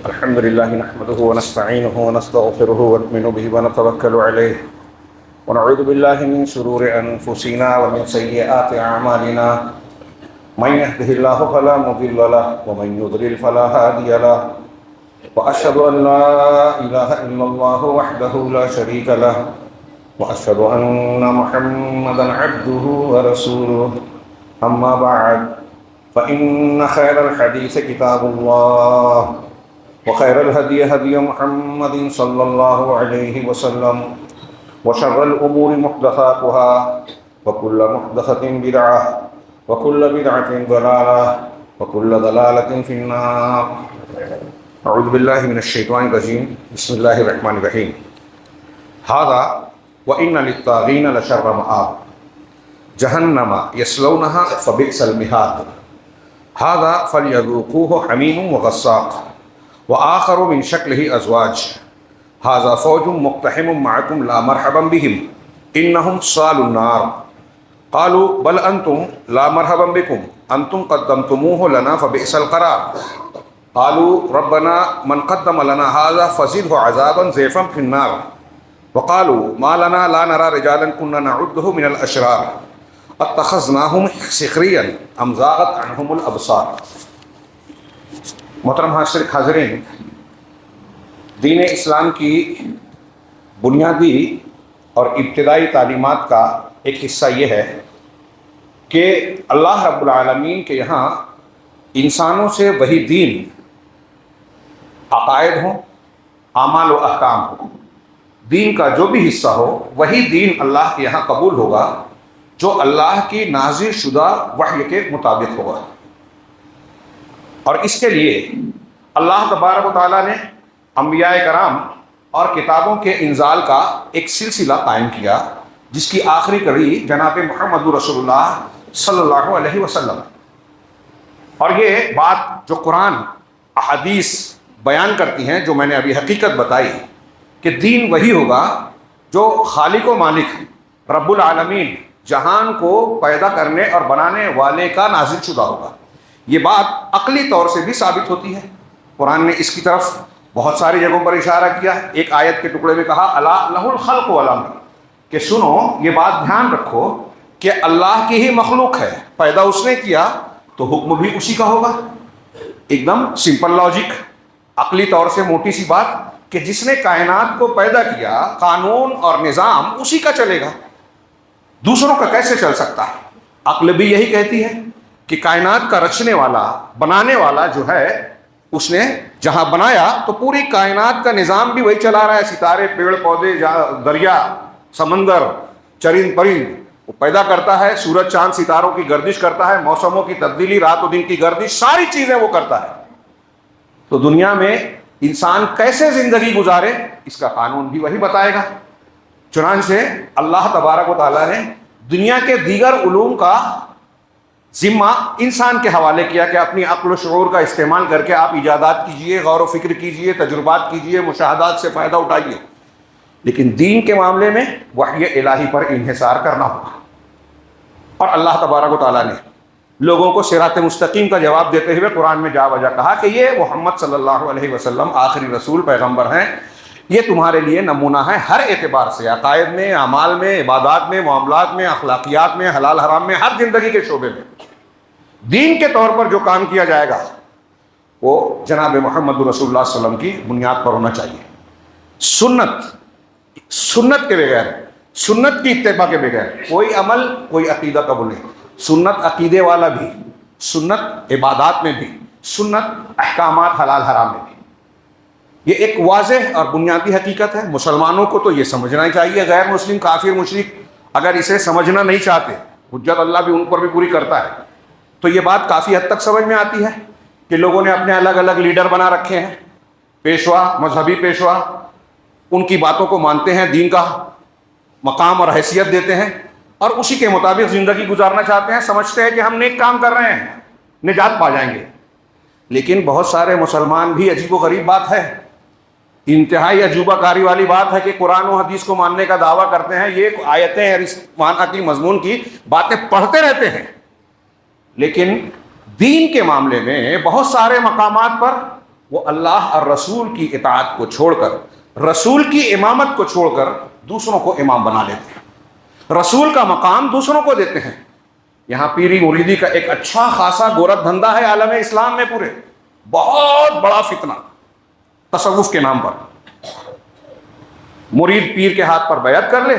الحمد لله نحمده ونستعينه ونستغفره ونؤمن به ونتوكل عليه ونعوذ بالله من شرور أنفسنا ومن سيئات أعمالنا من يهده الله فلا مضل له ومن يضلل فلا هادي له وأشهد أن لا إله إلا الله وحده لا شريك له وأشهد أن محمدا عبده ورسوله أما بعد فإن خير الحديث كتاب الله وخير الهدي هدي محمد صلى الله عليه وسلم وشر الأمور محدثاتها وكل محدثة بدعة وكل بدعة ضلالة وكل ضلالة في النار. أعوذ بالله من الشيطان الرجيم. بسم الله الرحمن الرحيم. هذا وإن للطاغين لشر مآب جهنم يصلونها فبئس المهاد هذا فليذوقوه حميم وغساق وآخر من شكله أزواج هذا فوج مقتحم معكم لا مرحبا بهم إنهم صالوا النار قالوا بل أنتم لا مرحبا بكم أنتم قدمتموه لنا فبئس القرار قالوا ربنا من قدم لنا هذا فزده عذابا ضعفا في النار وقالوا ما لنا لا نرى رجالا كنا نعده من الأشرار اتخذناهم سخريا ام زاغت عنهم الابصار. محترم حاضرین، دین اسلام کی بنیادی اور ابتدائی تعلیمات کا ایک حصہ یہ ہے کہ اللہ رب العالمین کے یہاں انسانوں سے وہی دین، عقائد ہوں، اعمال و احکام ہوں، دین کا جو بھی حصہ ہو وہی دین اللہ کے یہاں قبول ہوگا جو اللہ کی نازل شدہ وحی کے مطابق ہوگا. اور اس کے لیے اللہ تبارک و تعالیٰ نے انبیاء کرام اور کتابوں کے انزال کا ایک سلسلہ قائم کیا جس کی آخری کڑی جناب محمد رسول اللہ صلی اللہ علیہ وسلم. اور یہ بات جو قرآن احادیث بیان کرتی ہیں، جو میں نے ابھی حقیقت بتائی کہ دین وہی ہوگا جو خالق و مالک رب العالمین جہان کو پیدا کرنے اور بنانے والے کا نازل شدہ ہوگا. یہ بات عقلی طور سے بھی ثابت ہوتی ہے. قرآن نے اس کی طرف بہت ساری جگہوں پر اشارہ کیا. ایک آیت کے ٹکڑے میں کہا الا لہ الخلق والامر، کہ سنو یہ بات دھیان رکھو کہ اللہ کی ہی مخلوق ہے، پیدا اس نے کیا تو حکم بھی اسی کا ہوگا. ایک دم سمپل لاجک، عقلی طور سے موٹی سی بات کہ جس نے کائنات کو پیدا کیا قانون اور نظام اسی کا چلے گا، دوسروں کا کیسے چل سکتا ہے؟ عقل بھی یہی کہتی ہے کہ کائنات کا رچنے والا، بنانے والا جو ہے، اس نے جہاں بنایا تو پوری کائنات کا نظام بھی وہی چلا رہا ہے. ستارے، پیڑ پودے، دریا، سمندر، چرند پرند وہ پیدا کرتا ہے. سورج چاند ستاروں کی گردش کرتا ہے، موسموں کی تبدیلی، رات و دن کی گردش، ساری چیزیں وہ کرتا ہے. تو دنیا میں انسان کیسے زندگی گزارے اس کا قانون بھی وہی بتائے گا. چنانچہ اللہ تبارک و تعالیٰ نے دنیا کے دیگر علوم کا ذمہ انسان کے حوالے کیا کہ اپنی عقل و شعور کا استعمال کر کے آپ ایجادات کیجئے، غور و فکر کیجئے، تجربات کیجئے، مشاہدات سے فائدہ اٹھائیے. لیکن دین کے معاملے میں وحی الہی پر انحصار کرنا ہوگا. اور اللہ تبارک و تعالیٰ نے لوگوں کو صراط مستقیم کا جواب دیتے ہوئے قرآن میں جا وجہ کہا کہ یہ محمد صلی اللہ علیہ وسلم آخری رسول پیغمبر ہیں، یہ تمہارے لیے نمونہ ہے ہر اعتبار سے، عقائد میں، اعمال میں، عبادات میں، معاملات میں، اخلاقیات میں، حلال حرام میں، ہر زندگی کے شعبے میں. دین کے طور پر جو کام کیا جائے گا وہ جناب محمد رسول اللہ صلی اللہ علیہ وسلم کی بنیاد پر ہونا چاہیے. سنت کے بغیر، سنت کی اتباع کے بغیر کوئی عمل، کوئی عقیدہ قبول نہیں. سنت عقیدے والا بھی، سنت عبادات میں بھی، سنت احکامات حلال حرام میں بھی. یہ ایک واضح اور بنیادی حقیقت ہے. مسلمانوں کو تو یہ سمجھنا ہی چاہیے. غیر مسلم، کافر، مشرک اگر اسے سمجھنا نہیں چاہتے، حجت اللہ بھی ان پر بھی پوری کرتا ہے، تو یہ بات کافی حد تک سمجھ میں آتی ہے کہ لوگوں نے اپنے الگ الگ لیڈر بنا رکھے ہیں، پیشوا، مذہبی پیشوا، ان کی باتوں کو مانتے ہیں، دین کا مقام اور حیثیت دیتے ہیں اور اسی کے مطابق زندگی گزارنا چاہتے ہیں. سمجھتے ہیں کہ ہم نیک کام کر رہے ہیں، نجات پا جائیں گے. لیکن بہت سارے مسلمان بھی، عجیب و غریب بات ہے، انتہائی عجوبہ کاری والی بات ہے کہ قرآن و حدیث کو ماننے کا دعویٰ کرتے ہیں، یہ آیتیں اور اس معنی کی مضمون کی باتیں پڑھتے رہتے ہیں، لیکن دین کے معاملے میں بہت سارے مقامات پر وہ اللہ اور رسول کی اطاعت کو چھوڑ کر، رسول کی امامت کو چھوڑ کر دوسروں کو امام بنا لیتے ہیں، رسول کا مقام دوسروں کو دیتے ہیں۔ یہاں پیری مریدی کا ایک اچھا خاصا گورکھ دھندا ہے عالم اسلام میں، پورے بہت بڑا فتنہ تصوف کے نام پر۔ مرید پیر کے ہاتھ پر بیعت کر لے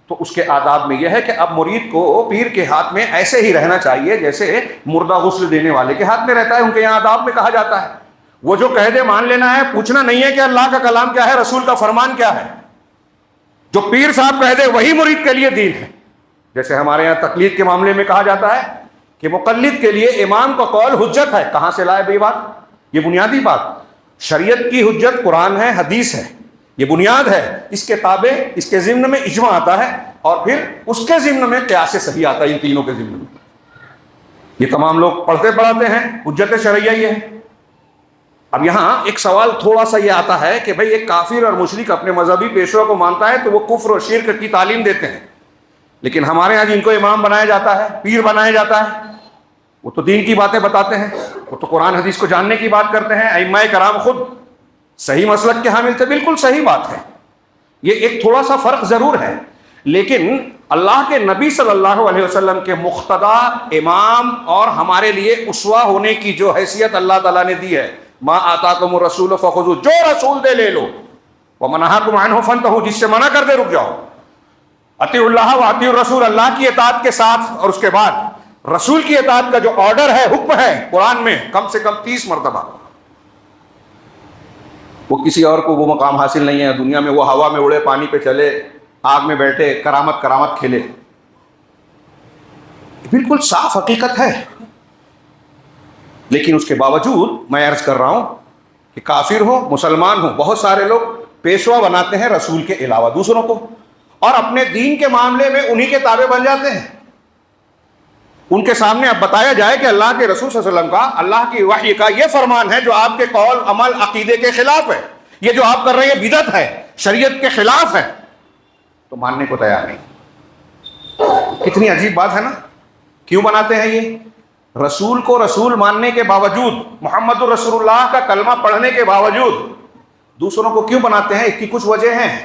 تو اس کے آداب میں یہ ہے کہ اب مرید کو پیر کے ہاتھ میں ایسے ہی رہنا چاہیے جیسے مردہ غسل دینے والے کے ہاتھ میں رہتا ہے۔ ان کے یہاں آداب میں کہا جاتا ہے وہ جو کہہ دے مان لینا ہے، پوچھنا نہیں ہے کہ اللہ کا کلام کیا ہے، رسول کا فرمان کیا ہے۔ جو پیر صاحب کہہ دے وہی مرید کے لیے دین ہے۔ جیسے ہمارے یہاں تقلید کے معاملے میں کہا جاتا ہے کہ مقلد کے لیے امام کا قول حجت ہے۔ کہاں سے لائے بھائی بات؟ یہ بنیادی بات، شریعت کی حجت قرآن ہے، حدیث ہے، یہ بنیاد ہے۔ اس کے تابع اس کے ضمن میں اجماع آتا ہے، اور پھر اس کے ضمن میں قیاس صحیح آتا ہے۔ ان تینوں کے ضمن میں یہ تمام لوگ پڑھتے پڑھاتے ہیں، حجت شرعیہ یہ ہے۔ اب یہاں ایک سوال تھوڑا سا یہ آتا ہے کہ بھئی ایک کافر اور مشرک اپنے مذہبی پیشوا کو مانتا ہے تو وہ کفر اور شرک کی تعلیم دیتے ہیں، لیکن ہمارے ہاں جن کو امام بنایا جاتا ہے، پیر بنایا جاتا ہے، وہ تو دین کی باتیں بتاتے ہیں، وہ تو قرآن حدیث کو جاننے کی بات کرتے ہیں۔ ائمہ کرام خود صحیح مسلک کے حامل تھے، بالکل صحیح بات ہے۔ یہ ایک تھوڑا سا فرق ضرور ہے، لیکن اللہ کے نبی صلی اللہ علیہ وسلم کے مقتدا امام اور ہمارے لیے اسوہ ہونے کی جو حیثیت اللہ تعالیٰ نے دی ہے، ما آتاکم الرسول فخذوہ، جو رسول دے لے لو، ومنہاکم عنہ فانتہوا، جس سے منع کر دے رک جاؤ۔ اطیعوا اللہ و اطیعوا الرسول، اللہ کی اطاعت کے ساتھ، اور اس کے بعد رسول کی اطاعت کا جو آرڈر ہے، حکم ہے قرآن میں کم سے کم 30 مرتبہ۔ وہ کسی اور کو وہ مقام حاصل نہیں ہے دنیا میں، وہ ہوا میں اڑے، پانی پہ چلے، آگ میں بیٹھے، کرامت کھیلے۔ بالکل صاف حقیقت ہے، لیکن اس کے باوجود میں عرض کر رہا ہوں کہ کافر ہو مسلمان ہو، بہت سارے لوگ پیشوا بناتے ہیں رسول کے علاوہ دوسروں کو، اور اپنے دین کے معاملے میں انہی کے تابع بن جاتے ہیں۔ ان کے سامنے اب بتایا جائے کہ اللہ کے رسول صلی اللہ علیہ وسلم کا، اللہ کی وحی کا یہ فرمان ہے جو آپ کے قول عمل عقیدے کے خلاف ہے، یہ جو آپ کر رہے ہیں بدعت ہے، شریعت کے خلاف ہے، تو ماننے کو تیار نہیں۔ کتنی عجیب بات ہے نا۔ کیوں بناتے ہیں یہ؟ رسول کو رسول ماننے کے باوجود، محمد الرسول اللہ کا کلمہ پڑھنے کے باوجود دوسروں کو کیوں بناتے ہیں؟ اس کی کچھ وجہ ہیں۔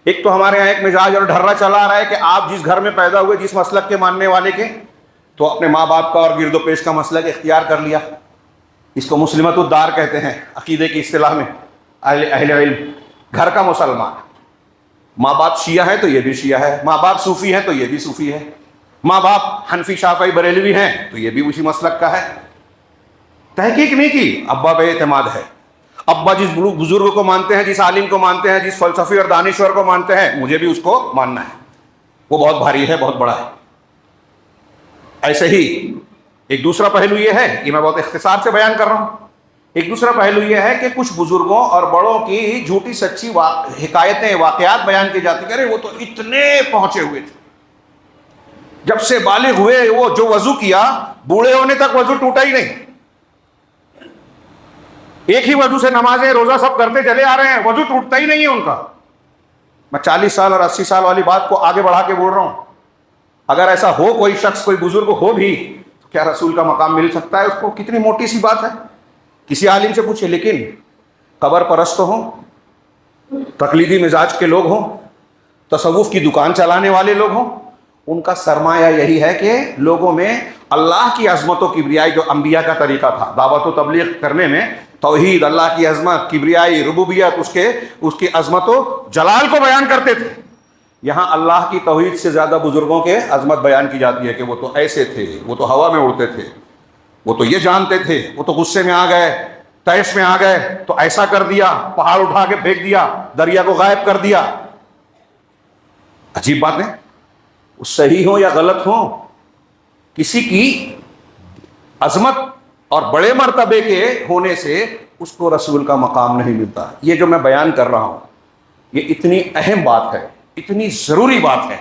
ایک تو ہمارے یہاں ایک مزاج اور ڈھرا چلا آ رہا ہے کہ آپ جس گھر میں پیدا ہوئے، جس مسلک کے ماننے والے کے، تو اپنے ماں باپ کا اور گرد و پیش کا مسلک اختیار کر لیا۔ اس کو مسلمت الدار کہتے ہیں عقیدے کی اصطلاح میں، اہل علم۔ گھر کا مسلمان، ماں باپ شیعہ ہے تو یہ بھی شیعہ ہے، ماں باپ صوفی ہیں تو یہ بھی صوفی ہے، ماں باپ حنفی شافعی بریلوی ہیں تو یہ بھی اسی مسلک کا ہے۔ تحقیق نہیں کی، ابا بے اعتماد ہے، ابا جس بزرگ کو مانتے ہیں، جس عالم کو مانتے ہیں، جس فلسفی اور دانشور کو مانتے ہیں، مجھے بھی اس کو ماننا ہے، وہ بہت بھاری ہے، بہت بڑا ہے۔ ایسے ہی ایک دوسرا پہلو یہ ہے، یہ میں بہت اختصار سے بیان کر رہا ہوں، ایک دوسرا پہلو یہ ہے کہ کچھ بزرگوں اور بڑوں کی جھوٹی سچی حکایتیں، واقعات بیان کی جاتی ہیں، وہ تو اتنے پہنچے ہوئے تھے، جب سے بالغ ہوئے وہ جو وضو کیا، بوڑھے ہونے تک وضو ٹوٹا ہی نہیں، ایک ہی وضو سے نمازیں روزہ سب کرتے چلے آ رہے ہیں، وضو ٹوٹتا ہی نہیں ہے ان کا۔ میں 40 سال اور 80 سال والی بات کو آگے بڑھا کے بول رہا ہوں۔ اگر ایسا ہو، کوئی شخص، کوئی بزرگ ہو بھی، تو کیا رسول کا مقام مل سکتا ہے اس کو؟ کتنی موٹی سی بات ہے، کسی عالم سے پوچھے۔ لیکن قبر پرست ہوں، تقلیدی مزاج کے لوگ ہوں، تصوف کی دکان چلانے والے لوگ ہوں، ان کا سرمایہ یہی ہے کہ لوگوں میں اللہ کی عظمت و کبریائی، جو انبیاء کا طریقہ تھا دعوت و تبلیغ کرنے میں، توحید، اللہ کی عظمت، کبریائی، ربوبیت، اس کی عظمت و جلال کو بیان کرتے تھے۔ یہاں اللہ کی توحید سے زیادہ بزرگوں کے عظمت بیان کی جاتی ہے کہ وہ تو ایسے تھے، وہ تو ہوا میں اڑتے تھے، وہ تو یہ جانتے تھے، وہ تو غصے میں آ گئے، تیش میں آ گئے تو ایسا کر دیا، پہاڑ اٹھا کے پھینک دیا، دریا کو غائب کر دیا۔ عجیب بات ہے، صحیح ہو یا غلط ہو، کسی کی عظمت اور بڑے مرتبے کے ہونے سے اس کو رسول کا مقام نہیں ملتا۔ یہ جو میں بیان کر رہا ہوں، یہ اتنی اہم بات ہے، اتنی ضروری بات ہے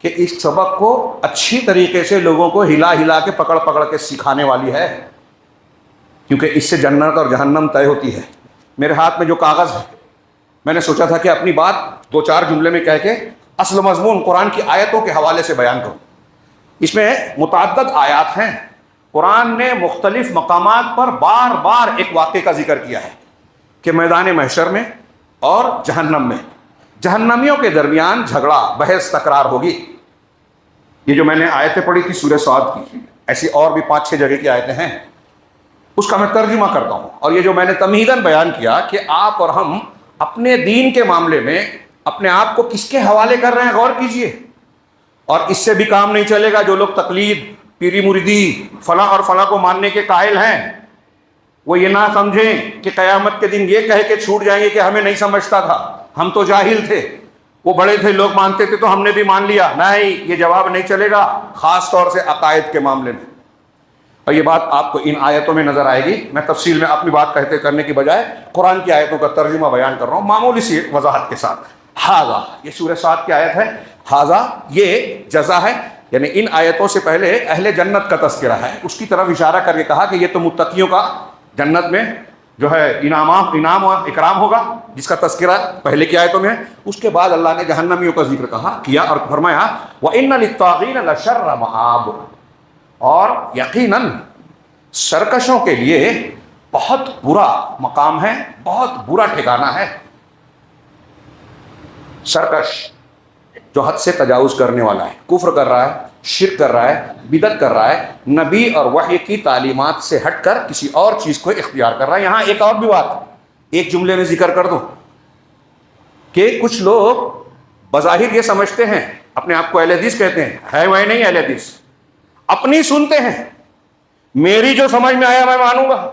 کہ اس سبق کو اچھی طریقے سے لوگوں کو ہلا ہلا کے پکڑ پکڑ کے سکھانے والی ہے، کیونکہ اس سے جنت اور جہنم طے ہوتی ہے۔ میرے ہاتھ میں جو کاغذ ہے، میں نے سوچا تھا کہ اپنی بات 2-4 جملے میں کہہ کے اصل مضمون قرآن کی آیتوں کے حوالے سے بیان کروں۔ اس میں متعدد آیات ہیں، قرآن نے مختلف مقامات پر بار بار ایک واقعے کا ذکر کیا ہے۔ کہ میدان محشر میں اور جہنم میں جہنمیوں کے درمیان جھگڑا بحث تکرار ہوگی. یہ جو میں نے آیتیں پڑھی تھی سورہ صاد کی، ایسی اور بھی 5-6 جگہ کی آیتیں ہیں، اس کا میں ترجمہ کرتا ہوں. اور یہ جو میں نے تمہیداً بیان کیا کہ آپ اور ہم اپنے دین کے معاملے میں اپنے آپ کو کس کے حوالے کر رہے ہیں، غور کیجئے. اور اس سے بھی کام نہیں چلے گا. جو لوگ تقلید، پیری مریدی، فلاں اور فلاں کو ماننے کے قائل ہیں، وہ یہ نہ سمجھیں کہ قیامت کے دن یہ کہہ کے چھوٹ جائیں گے کہ ہمیں نہیں سمجھتا تھا، ہم تو جاہل تھے، وہ بڑے تھے، لوگ مانتے تھے تو ہم نے بھی مان لیا. نہیں، یہ جواب نہیں چلے گا، خاص طور سے عقائد کے معاملے میں. اور یہ بات آپ کو ان آیتوں میں نظر آئے گی. میں تفصیل میں اپنی بات کرنے کی بجائے قرآن کی آیتوں کا ترجمہ بیان کر رہا ہوں معمولی سی وضاحت کے ساتھ. ھذا، یہ سورہ صاد کی آیت ہے. ھذا یہ جزا ہے، یعنی ان آیتوں سے پہلے اہل جنت کا تذکرہ ہے. اس کی طرف اشارہ کر کے کہا کہ یہ تو متقیوں کا جنت میں جو ہے انعام و اکرام ہوگا، جس کا تذکرہ پہلے کی آیتوں میں ہے. اس کے بعد اللہ نے جہنمیوں کا ذکر کیا اور فرمایا وَإِنَّ لِلطَّاغِينَ لَشَرَّ مَآبٍ، اور یقیناً سرکشوں کے لیے بہت برا مقام ہے، بہت برا ٹھکانہ ہے. سرکش جو حد سے تجاوز کرنے والا ہے، کفر کر رہا ہے، شرک کر رہا ہے، بدعت کر رہا ہے، نبی اور وحی کی تعلیمات سے ہٹ کر کسی اور چیز کو اختیار کر رہا ہے. یہاں ایک اور بھی بات ایک جملے میں ذکر کر دو کہ کچھ لوگ بظاہر یہ سمجھتے ہیں، اپنے آپ کو اہل حدیث کہتے ہیں، ہے وہ نہیں اہل حدیث، اپنی سنتے ہیں، میری جو سمجھ میں آیا میں مانوں گا.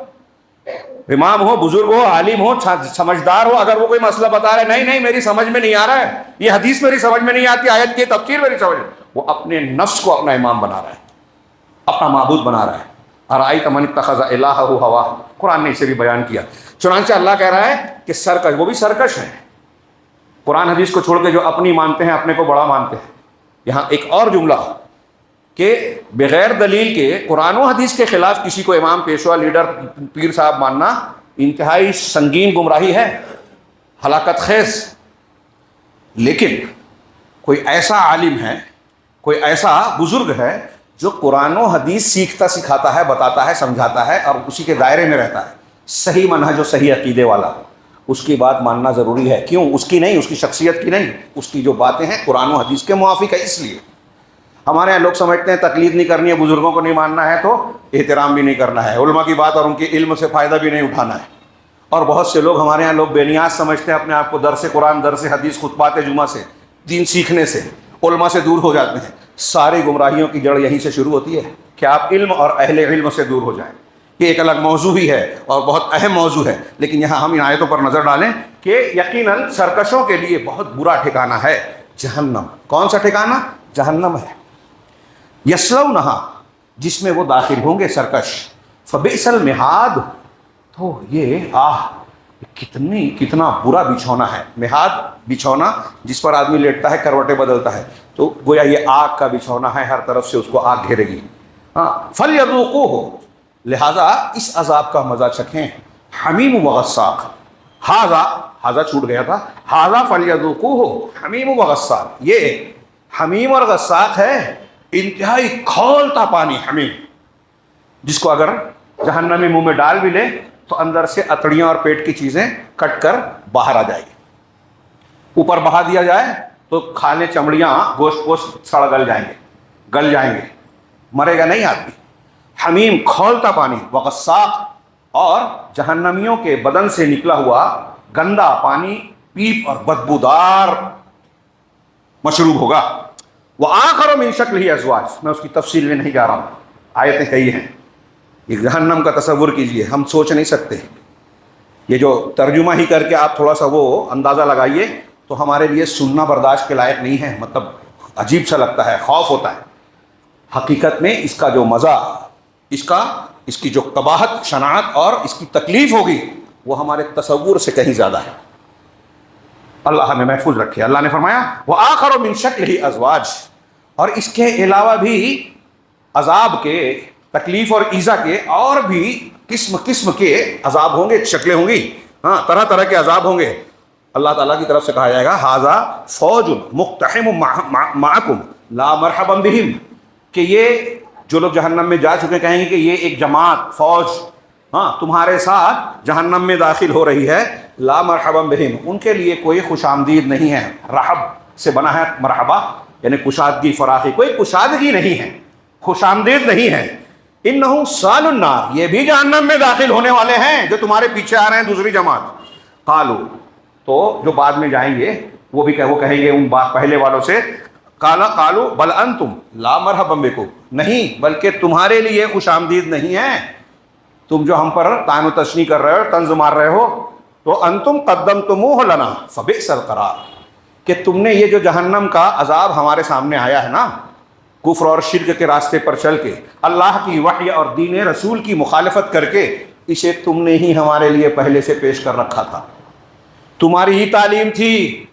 امام ہو، بزرگ ہو، عالم ہو، سمجھدار ہو، اگر وہ کوئی مسئلہ بتا رہا ہے، نہیں میری سمجھ میں نہیں آ رہا ہے، یہ حدیث میری سمجھ میں نہیں آتی، آیت کی تفسیر میری سمجھ میں، وہ اپنے نفس کو اپنا امام بنا رہا ہے، اپنا معبود بنا رہا ہے. ارأیت من اتخذ الہہ ہواہ، قرآن نے اسے بھی بیان کیا. چنانچہ اللہ کہہ رہا ہے کہ سرکش، وہ بھی سرکش ہیں، قرآن حدیث کو چھوڑ کے جو اپنی مانتے ہیں، اپنے کو بڑا مانتے ہیں. یہاں ایک اور جملہ کہ بغیر دلیل کے قرآن و حدیث کے خلاف کسی کو امام، پیشوا، لیڈر، پیر صاحب ماننا انتہائی سنگین گمراہی ہے، ہلاکت خیز. لیکن کوئی ایسا عالم ہے، کوئی ایسا بزرگ ہے جو قرآن و حدیث سیکھتا، سکھاتا ہے، بتاتا ہے، سمجھاتا ہے اور اسی کے دائرے میں رہتا ہے، صحیح منہج و صحیح عقیدے والا، اس کی بات ماننا ضروری ہے. کیوں؟ اس کی نہیں، اس کی شخصیت کی نہیں، اس کی جو باتیں ہیں قرآن و حدیث کے موافق ہے. اس لیے ہمارے یہاں لوگ سمجھتے ہیں تقلید نہیں کرنی ہے، بزرگوں کو نہیں ماننا ہے تو احترام بھی نہیں کرنا ہے، علماء کی بات اور ان کے علم سے فائدہ بھی نہیں اٹھانا ہے. اور بہت سے لوگ ہمارے یہاں بے نیاز سمجھتے ہیں اپنے آپ کو، درس قرآن، درس حدیث، خطبات جمعہ سے، دین سیکھنے سے، علماء سے دور ہو جاتے ہیں. ساری گمراہیوں کی جڑ یہیں سے شروع ہوتی ہے کہ آپ علم اور اہل علم سے دور ہو جائیں. یہ ایک الگ موضوع ہی ہے اور بہت اہم موضوع ہے، لیکن یہاں ہم ان آیتوں پر نظر ڈالیں کہ یقیناً سرکشوں کے لیے بہت برا ٹھکانہ ہے جہنم. کون سا ٹھکانہ؟ جہنم ہے. یصلونہا، جس میں وہ داخل ہوں گے سرکش. فبئس المہاد، تو یہ کتنا برا بچھونا ہے. مہاد بچھونا جس پر آدمی لیٹتا ہے، کروٹیں بدلتا ہے، تو گویا یہ آگ کا بچھونا ہے، ہر طرف سے اس کو آگ گھیرے گی. فَلْيَذُوقُوهُ، لہذا اس عذاب کا مزہ چکھیں. حمیم و غساق، ہاذا چھوٹ گیا تھا، ہاذا فَلْيَذُوقُوهُ حمیم و غساق. یہ حمیم اور غساق ہے، انتہائی کھولتا پانی. حمیم جس کو اگر جہنمی منہ میں ڈال بھی لے تو اندر سے اتڑیاں اور پیٹ کی چیزیں کٹ کر باہر آ جائے گی. اوپر بہا دیا جائے تو کھانے، چمڑیاں، گوشت سڑ گل جائیں گے، مرے گا نہیں آدمی. حمیم کھولتا پانی. وغساق، اور جہنمیوں کے بدن سے نکلا ہوا گندا پانی، پیپ اور بدبودار مشروب ہوگا. وآخر من شکلہ ازواج، میں اس کی تفصیل میں نہیں جا رہا ہوں، آیتیں کئی ہیں. یہ جہنم کا تصور کیجئے، ہم سوچ نہیں سکتے. یہ جو ترجمہ ہی کر کے آپ تھوڑا سا وہ اندازہ لگائیے تو ہمارے لیے سننا برداشت کے لائق نہیں ہے. مطلب عجیب سا لگتا ہے، خوف ہوتا ہے. حقیقت میں اس کا جو مزہ، اس کی جو قباحت، شناعت اور اس کی تکلیف ہوگی وہ ہمارے تصور سے کہیں زیادہ ہے. اللہ ہمیں محفوظ رکھے. اللہ نے فرمایا وآخر من شکلہ ازواج، اور اس کے علاوہ بھی عذاب کے، تکلیف اور ایذا کے اور بھی قسم کے عذاب ہوں گے، شکلیں ہوں گی، ہاں، طرح طرح کے عذاب ہوں گے. اللہ تعالیٰ کی طرف سے کہا جائے گا ھذا فوج مقتحم معکم لا مرحبا بہم، کہ یہ جو لوگ جہنم میں جا چکے کہیں گے کہ یہ ایک جماعت، فوج ہاں تمہارے ساتھ جہنم میں داخل ہو رہی ہے، لا مرحبا بہم، ان کے لیے کوئی خوش آمدید نہیں ہے. رحب سے بنا ہے مرحبا، یعنی کشادگی فراخی، کوئی کشادگی نہیں ہے، خوش آمدید نہیں ہے. انہم صال النار، یہ بھی جہنم میں داخل ہونے والے ہیں جو تمہارے پیچھے آ رہے ہیں دوسری جماعت. قالو، تو جو بعد میں جائیں گے وہ کہیں گے ان پہلے والوں سے، قالو بل انتم لا مرحبا بکم، نہیں بلکہ تمہارے لیے خوش آمدید نہیں ہے. تم جو ہم پر طعن و تشنیع کر رہے ہو، طنز مار رہے ہو، تو انتم قدمتموہ لنا فبئس القرار، کہ تم نے یہ جو جہنم کا عذاب ہمارے سامنے آیا ہے نا، کفر اور شرک کے راستے پر چل کے، اللہ کی وحی اور دین رسول کی مخالفت کر کے، اسے تم نے ہی ہمارے لیے پہلے سے پیش کر رکھا تھا. تمہاری ہی تعلیم تھی،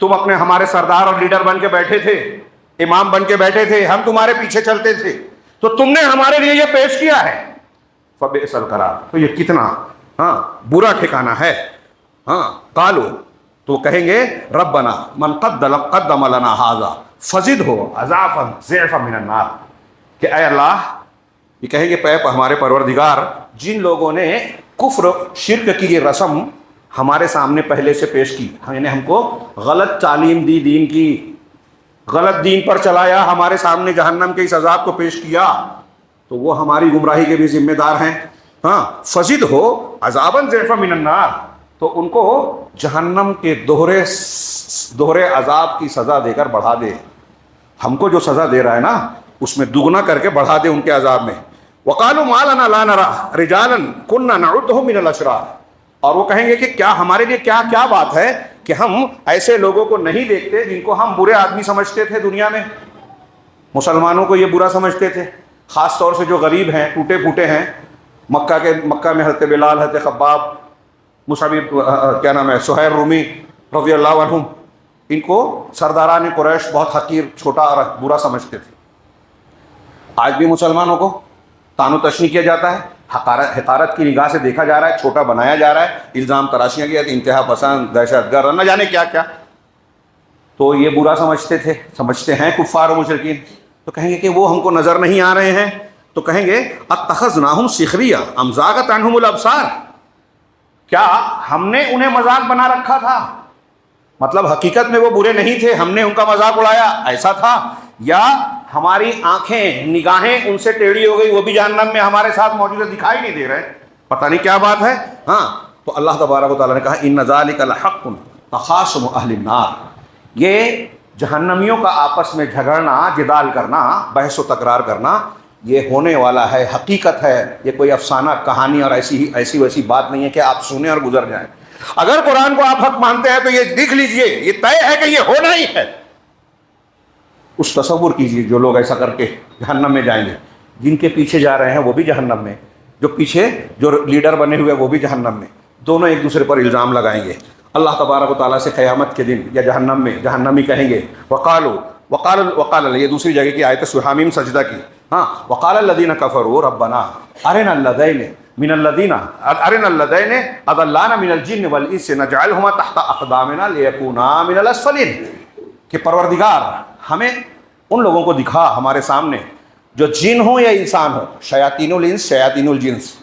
تم اپنے ہمارے سردار اور لیڈر بن کے بیٹھے تھے، امام بن کے بیٹھے تھے، ہم تمہارے پیچھے چلتے تھے، تو تم نے ہمارے لیے یہ پیش کیا ہے. فبئس القرار، تو یہ کتنا برا ٹھکانہ ہے. قالو، تو کہیں گے ربنا من قدم لنا ھذا فزدہ عضافا ضعفا من النار، کہ اے اللہ، یہ کہیں گے پے ہمارے پروردگار، جن لوگوں نے کفر شرک کی یہ رسم ہمارے سامنے پہلے سے پیش کی، یعنی ہم کو غلط تعلیم دی، دین کی غلط دین پر چلایا، ہمارے سامنے جہنم کے اس عذاب کو پیش کیا، تو وہ ہماری گمراہی کے بھی ذمہ دار ہیں. فزد ہو عذابا ضعفا من النار، تو ان کو جہنم کے دوہرے عذاب کی سزا دے کر بڑھا دے. ہم کو جو سزا دے رہا ہے نا، اس میں دگنا کر کے بڑھا دے ان کے عذاب میں. وقالوا ما لنا لا نرى رجالا كنا نعدهم من الاشرار، اور وہ کہیں گے کہ کیا ہمارے لیے کیا بات ہے کہ ہم ایسے لوگوں کو نہیں دیکھتے جن کو ہم برے آدمی سمجھتے تھے دنیا میں. مسلمانوں کو یہ برا سمجھتے تھے، خاص طور سے جو غریب ہیں، ٹوٹے پھوٹے ہیں. مکہ میں حضرت بلال، حضرت خباب، مصعب کیا نام ہے، سہیل رومی رضی اللہ عنہم، ان کو سرداران قریش بہت حقیر، چھوٹا اور برا سمجھتے تھے. آج بھی مسلمانوں کو طعن و تشنیع کیا جاتا ہے، حقارت کی نگاہ سے دیکھا جا رہا ہے، چھوٹا بنایا جا رہا ہے، الزام تراشیاں کیا، انتہا پسند، دہشت گرد، نہ جانے کیا کیا. تو یہ برا سمجھتے ہیں کفار و مشرکین. تو کہیں گے کہ وہ ہم کو نظر نہیں آ رہے ہیں، تو کہیں گے اتخذناہم سخریہ ام زاغت عنہم الابصار، کیا ہم نے انہیں مذاق بنا رکھا تھا، مطلب حقیقت میں وہ برے نہیں تھے، ہم نے ان کا مذاق اڑایا، ایسا تھا، یا ہماری آنکھیں، نگاہیں ان سے ٹیڑھی ہو گئی، وہ بھی جہنم میں ہمارے ساتھ موجود ہے، دکھائی نہیں دے رہے، پتہ نہیں کیا بات ہے. تو اللہ تبارک و تعالیٰ نے کہا ان ذالک لحق تخاصم اہل النار، یہ جہنمیوں کا آپس میں جھگڑنا، جدال کرنا، بحث و تکرار کرنا، یہ ہونے والا ہے، حقیقت ہے. یہ کوئی افسانہ کہانی اور ایسی ویسی بات نہیں ہے کہ آپ سنیں اور گزر جائیں. اگر قرآن کو آپ حق مانتے ہیں تو یہ دیکھ لیجئے، یہ طے ہے کہ یہ ہونا ہی ہے. اس تصور کیجئے جو لوگ ایسا کر کے جہنم میں جائیں گے، جن کے پیچھے جا رہے ہیں وہ بھی جہنم میں، جو پیچھے جو لیڈر بنے ہوئے وہ بھی جہنم میں، دونوں ایک دوسرے پر الزام لگائیں گے. اللہ تبارک و تعالیٰ سے قیامت کے دن یا جہنم میں جہنمی کہیں گے وقال، یہ دوسری جگہ کی آیت سورہ حمیم سجدہ کی. وقال الذین کفروا ربنا ارنا الذین اضلانا من الجن والانس نجعلہما تحت اقدامنا لیکونا من الاسفلین، کہ پروردگار ہمیں ان لوگوں کو دکھا ہمارے سامنے جو جن ہوں یا انسان ہوں، شیاطین الانس شیاطین الجنس.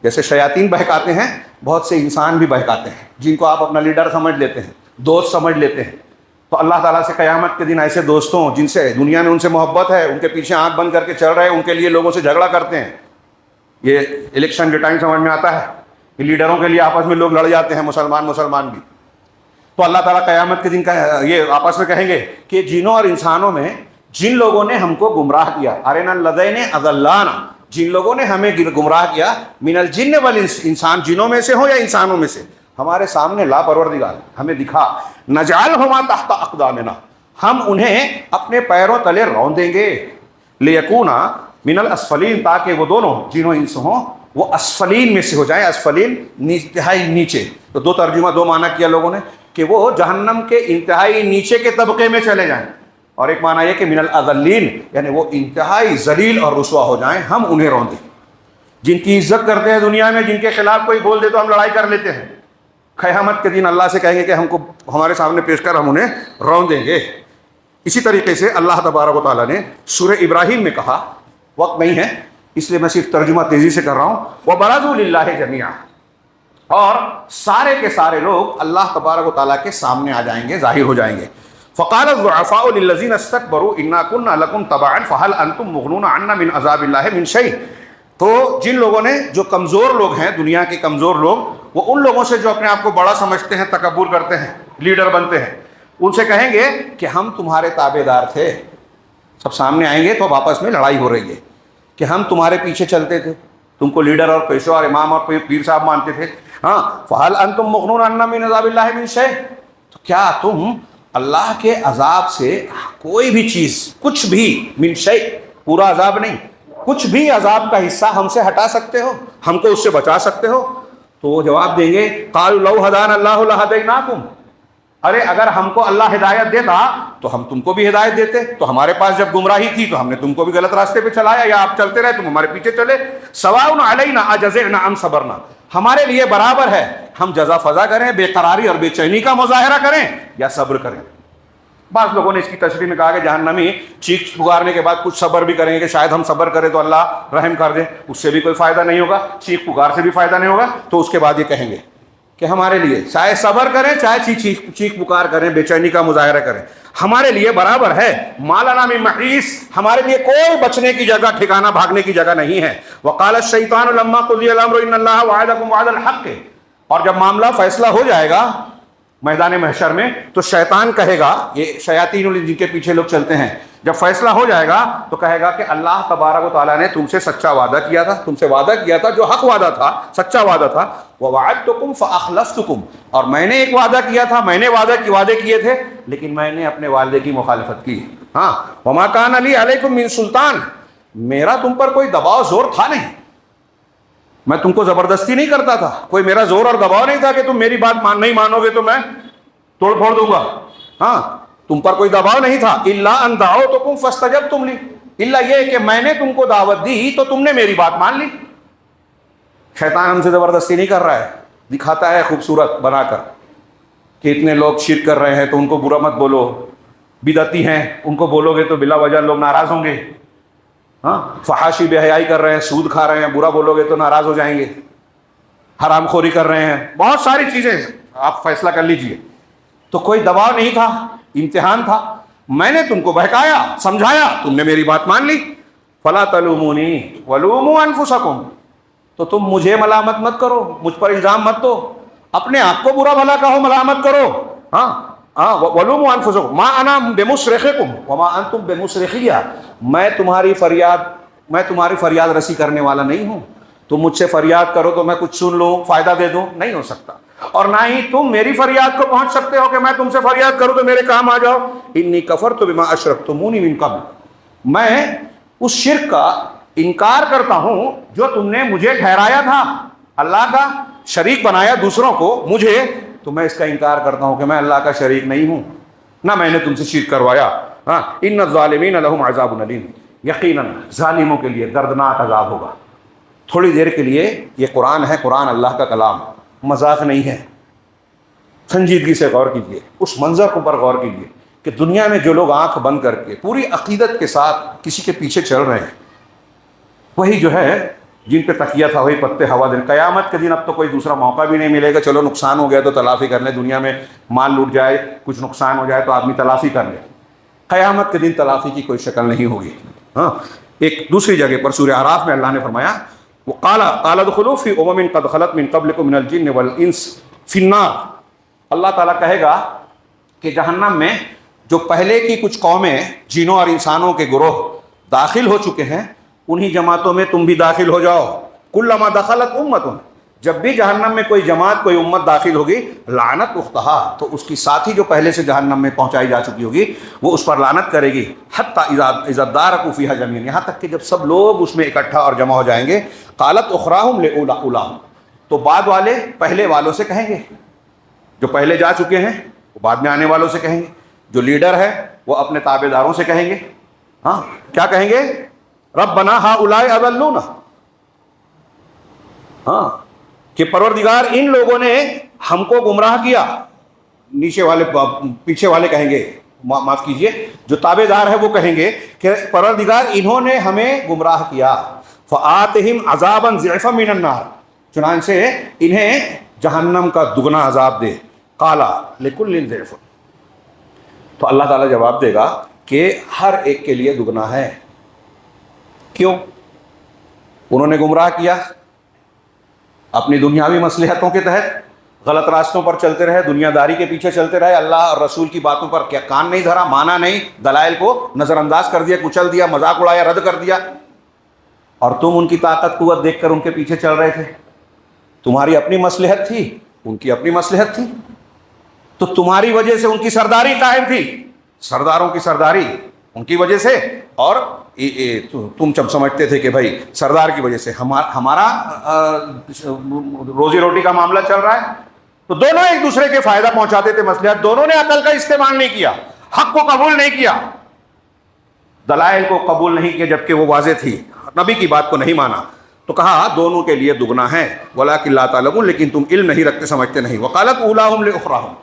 جیسے شیاطین بہکاتے ہیں، بہت سے انسان بھی بہکاتے ہیں، جن کو آپ اپنا لیڈر سمجھ لیتے ہیں، دوست سمجھ لیتے ہیں. تو اللہ تعالیٰ سے قیامت کے دن ایسے دوستوں جن سے دنیا میں ان سے محبت ہے، ان کے پیچھے آنکھ بند کر کے چل رہے ہیں، ان کے لیے لوگوں سے جھگڑا کرتے ہیں. یہ الیکشن کے ٹائم سمجھ میں آتا ہے کہ لیڈروں کے لیے آپس میں لوگ لڑ جاتے ہیں، مسلمان بھی. تو اللہ تعالیٰ قیامت کے دن یہ آپس میں کہیں گے کہ جنوں اور انسانوں میں جن لوگوں نے ہم کو گمراہ کیا، ارنا الذین اضلانا، جن لوگوں نے ہمیں گمراہ کیا، من الجن والانس، انسان جنوں میں سے ہو یا انسانوں میں سے، ہمارے سامنے لا پروردگار ہمیں دکھا، نجعلہما تحت اقدامنا، ہم انہیں اپنے پیروں تلے رون دیں گے، لیکونا من الاسفلین، تاکہ وہ دونوں جنوں انس ہوں وہ اسفلین میں سے ہو جائیں، اسفلین انتہائی نیچے. تو دو ترجمہ، دو معنی کیا لوگوں نے کہ وہ جہنم کے انتہائی نیچے کے طبقے میں چلے جائیں، اور ایک معنی یہ کہ من الاذلین، یعنی وہ انتہائی ذلیل اور رسوا ہو جائیں، ہم انہیں رون دیں. جن کی عزت کرتے ہیں دنیا میں، جن کے خلاف کوئی بول دے تو ہم لڑائی کر لیتے ہیں، قیامت کے دن اللہ سے کہیں گے کہ ہم کو ہمارے سامنے پیش کر ہم انہیں رون دیں گے. اسی طریقے سے اللہ تبارک و تعالیٰ نے سورہ ابراہیم میں کہا، وقت نہیں ہے اس لیے میں صرف ترجمہ تیزی سے کر رہا ہوں. وَبَرَزُوا لِلَّهِ جَمِيعًا، اور سارے کے سارے لوگ اللہ تبارک و تعالیٰ کے سامنے آ جائیں گے، ظاہر ہو جائیں گے. فَقَالَ الضُّعَفَاءُ لِلَّذِينَ اسْتَكْبَرُوا إِنَّا كُنَّا لَكُمْ تَبَعًا فَهَلْ أَنْتُمْ مُغْنُونَ عَنَّا مِنْ عَذَابِ اللَّهِ مِنْ شَيْءٍ. تو جن لوگوں نے، جو کمزور لوگ ہیں، دنیا کے کمزور لوگ، وہ ان لوگوں سے جو اپنے آپ کو بڑا سمجھتے ہیں، تکبر کرتے ہیں، لیڈر بنتے ہیں، ان سے کہیں گے کہ ہم تمہارے تابع دار تھے. سب سامنے آئیں گے تو اب آپس میں لڑائی ہو رہی ہے کہ ہم تمہارے پیچھے چلتے تھے، تم کو لیڈر اور پیشوا اور امام اور پیر صاحب مانتے تھے. ہاں، فَهَلْ أَنْتُمْ مُغْنُونَ عَنَّا مِنْ عَذَابِ اللَّهِ مِنْ شَيْءٍ. تو کیا تم اللہ کے عذاب سے کوئی بھی چیز، کچھ بھی، من شیء پورا عذاب نہیں، کچھ بھی عذاب کا حصہ ہم سے ہٹا سکتے ہو، ہم کو اس سے بچا سکتے ہو؟ تو وہ جواب دیں گے قالوا لو ہدانا اللہ لہدیناکم، ارے اگر ہم کو اللہ ہدایت دیتا تو ہم تم کو بھی ہدایت دیتے. تو ہمارے پاس جب گمراہی تھی تو ہم نے تم کو بھی غلط راستے پہ چلایا، یا آپ چلتے رہے تم ہمارے پیچھے چلے. سواء علینا اجزعنا ام صبرنا، ہمارے لیے برابر ہے ہم جزا فضا کریں، بے قراری اور بے چینی کا مظاہرہ کریں یا صبر کریں. بعض لوگوں نے اس کی تشریح میں کہا کہ جہنمی چیخ پکارنے کے بعد کچھ صبر بھی کریں گے کہ شاید ہم صبر کریں تو اللہ رحم کر دے. اس سے بھی کوئی فائدہ نہیں ہوگا، چیخ پکار سے بھی فائدہ نہیں ہوگا. تو اس کے بعد یہ کہیں گے کہ ہمارے لیے چاہے صبر کریں، چاہے چیخ پکار کریں، بے چینی کا مظاہرہ کریں، ہمارے لیے برابر ہے. ما لنا من محیص، ہمارے لیے کوئی بچنے کی جگہ، ٹھکانہ بھاگنے کی جگہ نہیں ہے. وقال الشیطان لما قضی الامر ان اللہ وعدکم وعد الحق، اور جب معاملہ فیصلہ ہو جائے گا میدان محشر میں تو شیطان کہے گا، یہ شیاطین جن کے پیچھے لوگ چلتے ہیں، جب فیصلہ ہو جائے گا تو کہے گا کہ اللہ تبارک و تعالیٰ نے تم سے سچا وعدہ کیا تھا، تم سے وعدہ کیا تھا جو حق وعدہ تھا، سچا وعدہ تھا. وَوَعَدْتُكُمْ فَأَخْلَفْتُكُمْ، اور میں نے ایک وعدہ کیا تھا، میں نے وعدے کیے تھے لیکن میں نے اپنے وعدے کی مخالفت کی. ہاں، وَمَا كَانَ لِي عَلَيْكُمْ مِن سُلطان، میرا تم پر کوئی دباؤ زور تھا نہیں، میں تم کو زبردستی نہیں کرتا تھا، کوئی میرا زور اور دباؤ نہیں تھا کہ تم میری بات نہیں مانو گے تو میں توڑ پھوڑ دوں گا. ہاں، تم پر کوئی دباؤ نہیں تھا. الا ان دعوتکم فاستجبتم لی، الا یہ کہ میں نے تم کو دعوت دی تو تم نے میری بات مان لی. شیطان ہم سے زبردستی نہیں کر رہا ہے، دکھاتا ہے خوبصورت بنا کر کہ اتنے لوگ شرک کر رہے ہیں تو ان کو برا مت بولو، بدعتی ہیں ان کو بولو گے تو بلا وجہ لوگ ناراض ہوں گے. ہاں، فحاشی بے حیائی کر رہے ہیں، سود کھا رہے ہیں، برا بولو گے تو ناراض ہو جائیں گے، حرام خوری کر رہے ہیں، بہت ساری چیزیں، آپ فیصلہ کر لیجئے. تو کوئی دباؤ نہیں تھا، امتحان تھا. میں نے تم کو بہکایا، سمجھایا، تم نے میری بات مان لی. فلا تلومونی ولوموا انفسکم، تو تم مجھے ملامت مت کرو، مجھ پر الزام مت دو، اپنے آپ کو برا بھلا کہو، ملامت کرو. ہاں، ولوموا انفسکم ما انا بمصرخکم وما انتم بمصرخی، میں تمہاری فریاد رسی کرنے والا نہیں ہوں. تم مجھ سے فریاد کرو تو میں کچھ سن لوں، فائدہ دے دوں، نہیں ہو سکتا. اور نہ ہی تم میری فریاد کو پہنچ سکتے ہو کہ میں تم سے فریاد کروں تو میرے کام آ جاؤ. انی کفرت بما اشرکتمونی من قبل، میں اس شرک کا انکار کرتا ہوں جو تم نے مجھے ٹھہرایا تھا، اللہ کا شریک بنایا دوسروں کو مجھے، تو میں اس کا انکار کرتا ہوں کہ میں اللہ کا شریک نہیں ہوں، نہ میں نے تم سے شرک کروایا. ہاں، ان الظالمین لهم عذاب الیم، یقیناً ظالموں کے لیے دردناک عذاب ہوگا. تھوڑی دیر کے لیے یہ قرآن ہے، قرآن اللہ کا کلام، مذاق نہیں ہے. سنجیدگی سے غور کیجیے، اس منظر پر غور کیجیے کہ دنیا میں جو لوگ آنکھ بند کر کے پوری عقیدت کے ساتھ کسی کے پیچھے چل رہے ہیں، وہی جو ہے جن پہ تکیہ تھا وہی پتے ہوا دن. قیامت کے دن اب تو کوئی دوسرا موقع بھی نہیں ملے گا، چلو نقصان ہو گیا تو تلافی کر لیں، دنیا میں مال لوٹ جائے، کچھ نقصان ہو جائے تو آدمی تلافی کر لے. قیامت کے دن تلافی کی کوئی شکل نہیں ہوگی. ہاں، ایک دوسری جگہ پر سورہ اعراف میں اللہ نے فرمایا قال ادخلوا في امم قد خلت من قبلكم من الجن والانس في النار، اللہ تعالیٰ کہے گا کہ جہنم میں جو پہلے کی کچھ قومیں، جنوں اور انسانوں کے گروہ داخل ہو چکے ہیں، انہی جماعتوں میں تم بھی داخل ہو جاؤ. کلما دخلت امت، جب بھی جہنم میں کوئی جماعت، کوئی امت داخل ہوگی، لعنت اختہا، تو اس کی ساتھی جو پہلے سے جہنم میں پہنچائی جا چکی ہوگی وہ اس پر لعنت کرے گی. حتی اذا ادارکوا فیہا جميعا، یہاں تک کہ جب سب لوگ اس میں اکٹھا اور جمع ہو جائیں گے. قالت اخراہم لاولاہم، تو بعد والے پہلے والوں سے کہیں گے، جو پہلے جا چکے ہیں وہ بعد میں آنے والوں سے کہیں گے، جو لیڈر ہے وہ اپنے تابع داروں سے کہیں گے. ہاں، کیا کہیں گے؟ ربنا ہؤلاء اضلونا، ہاں، کہ پروردگار ان لوگوں نے ہم کو گمراہ کیا. نیچے والے، پیچھے والے کہیں گے، معاف کیجئے، جو تابع دار ہے وہ کہیں گے کہ پروردگار انہوں نے ہمیں گمراہ کیا. فآتہم عذابا ضعفا من النار، چنانچہ انہیں جہنم کا دگنا عذاب دے، قال لکل ضعف، تو اللہ تعالیٰ جواب دے گا کہ ہر ایک کے لیے دگنا ہے۔ کیوں؟ انہوں نے گمراہ کیا، اپنی دنیاوی مصلحتوں کے تحت غلط راستوں پر چلتے رہے، دنیا داری کے پیچھے چلتے رہے، اللہ اور رسول کی باتوں پر کیا کان نہیں دھرا، مانا نہیں، دلائل کو نظر انداز کر دیا، کچل دیا، مذاق اڑایا، رد کر دیا، اور تم ان کی طاقت قوت دیکھ کر ان کے پیچھے چل رہے تھے۔ تمہاری اپنی مصلحت تھی، ان کی اپنی مصلحت تھی، تو تمہاری وجہ سے ان کی سرداری قائم تھی، سرداروں کی سرداری ان کی وجہ سے، اور تم جب سمجھتے تھے کہ بھائی سردار کی وجہ سے ہمارا روزی روٹی کا معاملہ چل رہا ہے، تو دونوں ایک دوسرے کے فائدہ پہنچاتے تھے، مصلحت، دونوں نے عقل کا استعمال نہیں کیا، حق کو قبول نہیں کیا، دلائل کو قبول نہیں کیا جبکہ وہ واضح تھی، نبی کی بات کو نہیں مانا، تو کہا دونوں کے لیے دگنا ہے، وَلَٰكِن لَا تَعْلَمُونَ، لیکن تم علم نہیں رکھتے، سمجھتے نہیں۔ وَقَالَتْ أُولَاهُمْ لِأُخْرَاهُمْ،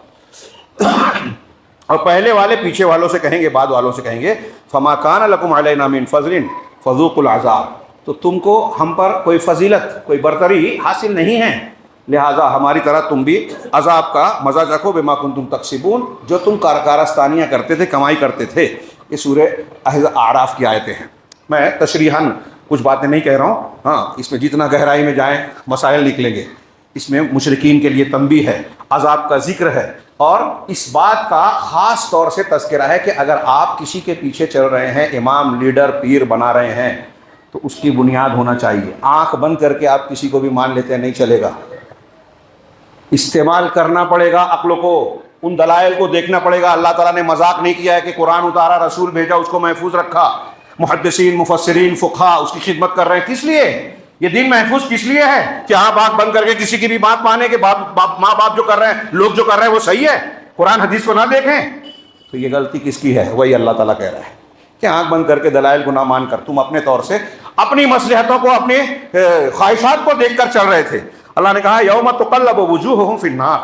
اور پہلے والے پیچھے والوں سے کہیں گے، بعد والوں سے کہیں گے، فَمَا كَانَ لَكُمْ عَلَيْنَا مِنْ فَضْلٍ فَذُوقُوا الْعَذَابَ، تو تم کو ہم پر کوئی فضیلت، کوئی برتری حاصل نہیں ہے، لہٰذا ہماری طرح تم بھی عذاب کا مزہ چکھو، بما کنتم تکسبون، جو تم کارستانیاں کرتے تھے، کمائی کرتے تھے۔ یہ سورہ اعراف کی آیتیں ہیں، میں تشریحاً کچھ باتیں نہیں کہہ رہا ہوں، ہاں اس میں جتنا گہرائی میں جائیں مسائل نکلیں گے، اس میں مشرکین کے لیے تنبیہ ہے، عذاب کا ذکر ہے، اور اس بات کا خاص طور سے تذکرہ ہے کہ اگر آپ کسی کے پیچھے چل رہے ہیں، امام، لیڈر، پیر بنا رہے ہیں، تو اس کی بنیاد ہونا چاہیے، آنکھ بند کر کے آپ کسی کو بھی مان لیتے ہیں نہیں چلے گا، استعمال کرنا پڑے گا عقل کو، ان دلائل کو دیکھنا پڑے گا۔ اللہ تعالیٰ نے مذاق نہیں کیا ہے کہ قرآن اتارا، رسول بھیجا، اس کو محفوظ رکھا، محدثین، مفسرین، فقہا اس کی خدمت کر رہے ہیں، کس لیے؟ یہ دین محفوظ کس لیے ہے کہ آپ آنکھ بند کر کے کسی کی بھی بات مانیں کہ ماں باپ جو کر رہے ہیں، لوگ جو کر رہے ہیں وہ صحیح ہے، قرآن حدیث کو نہ دیکھیں؟ تو یہ غلطی کس کی ہے؟ وہی اللہ تعالیٰ کہہ رہا ہے کہ آنکھ بند کر کے دلائل کو نہ مان کر تم اپنے طور سے اپنی مصلحتوں کو، اپنی خواہشات کو دیکھ کر چل رہے تھے۔ اللہ نے کہا یوم تقلب وجوہہم فی النار،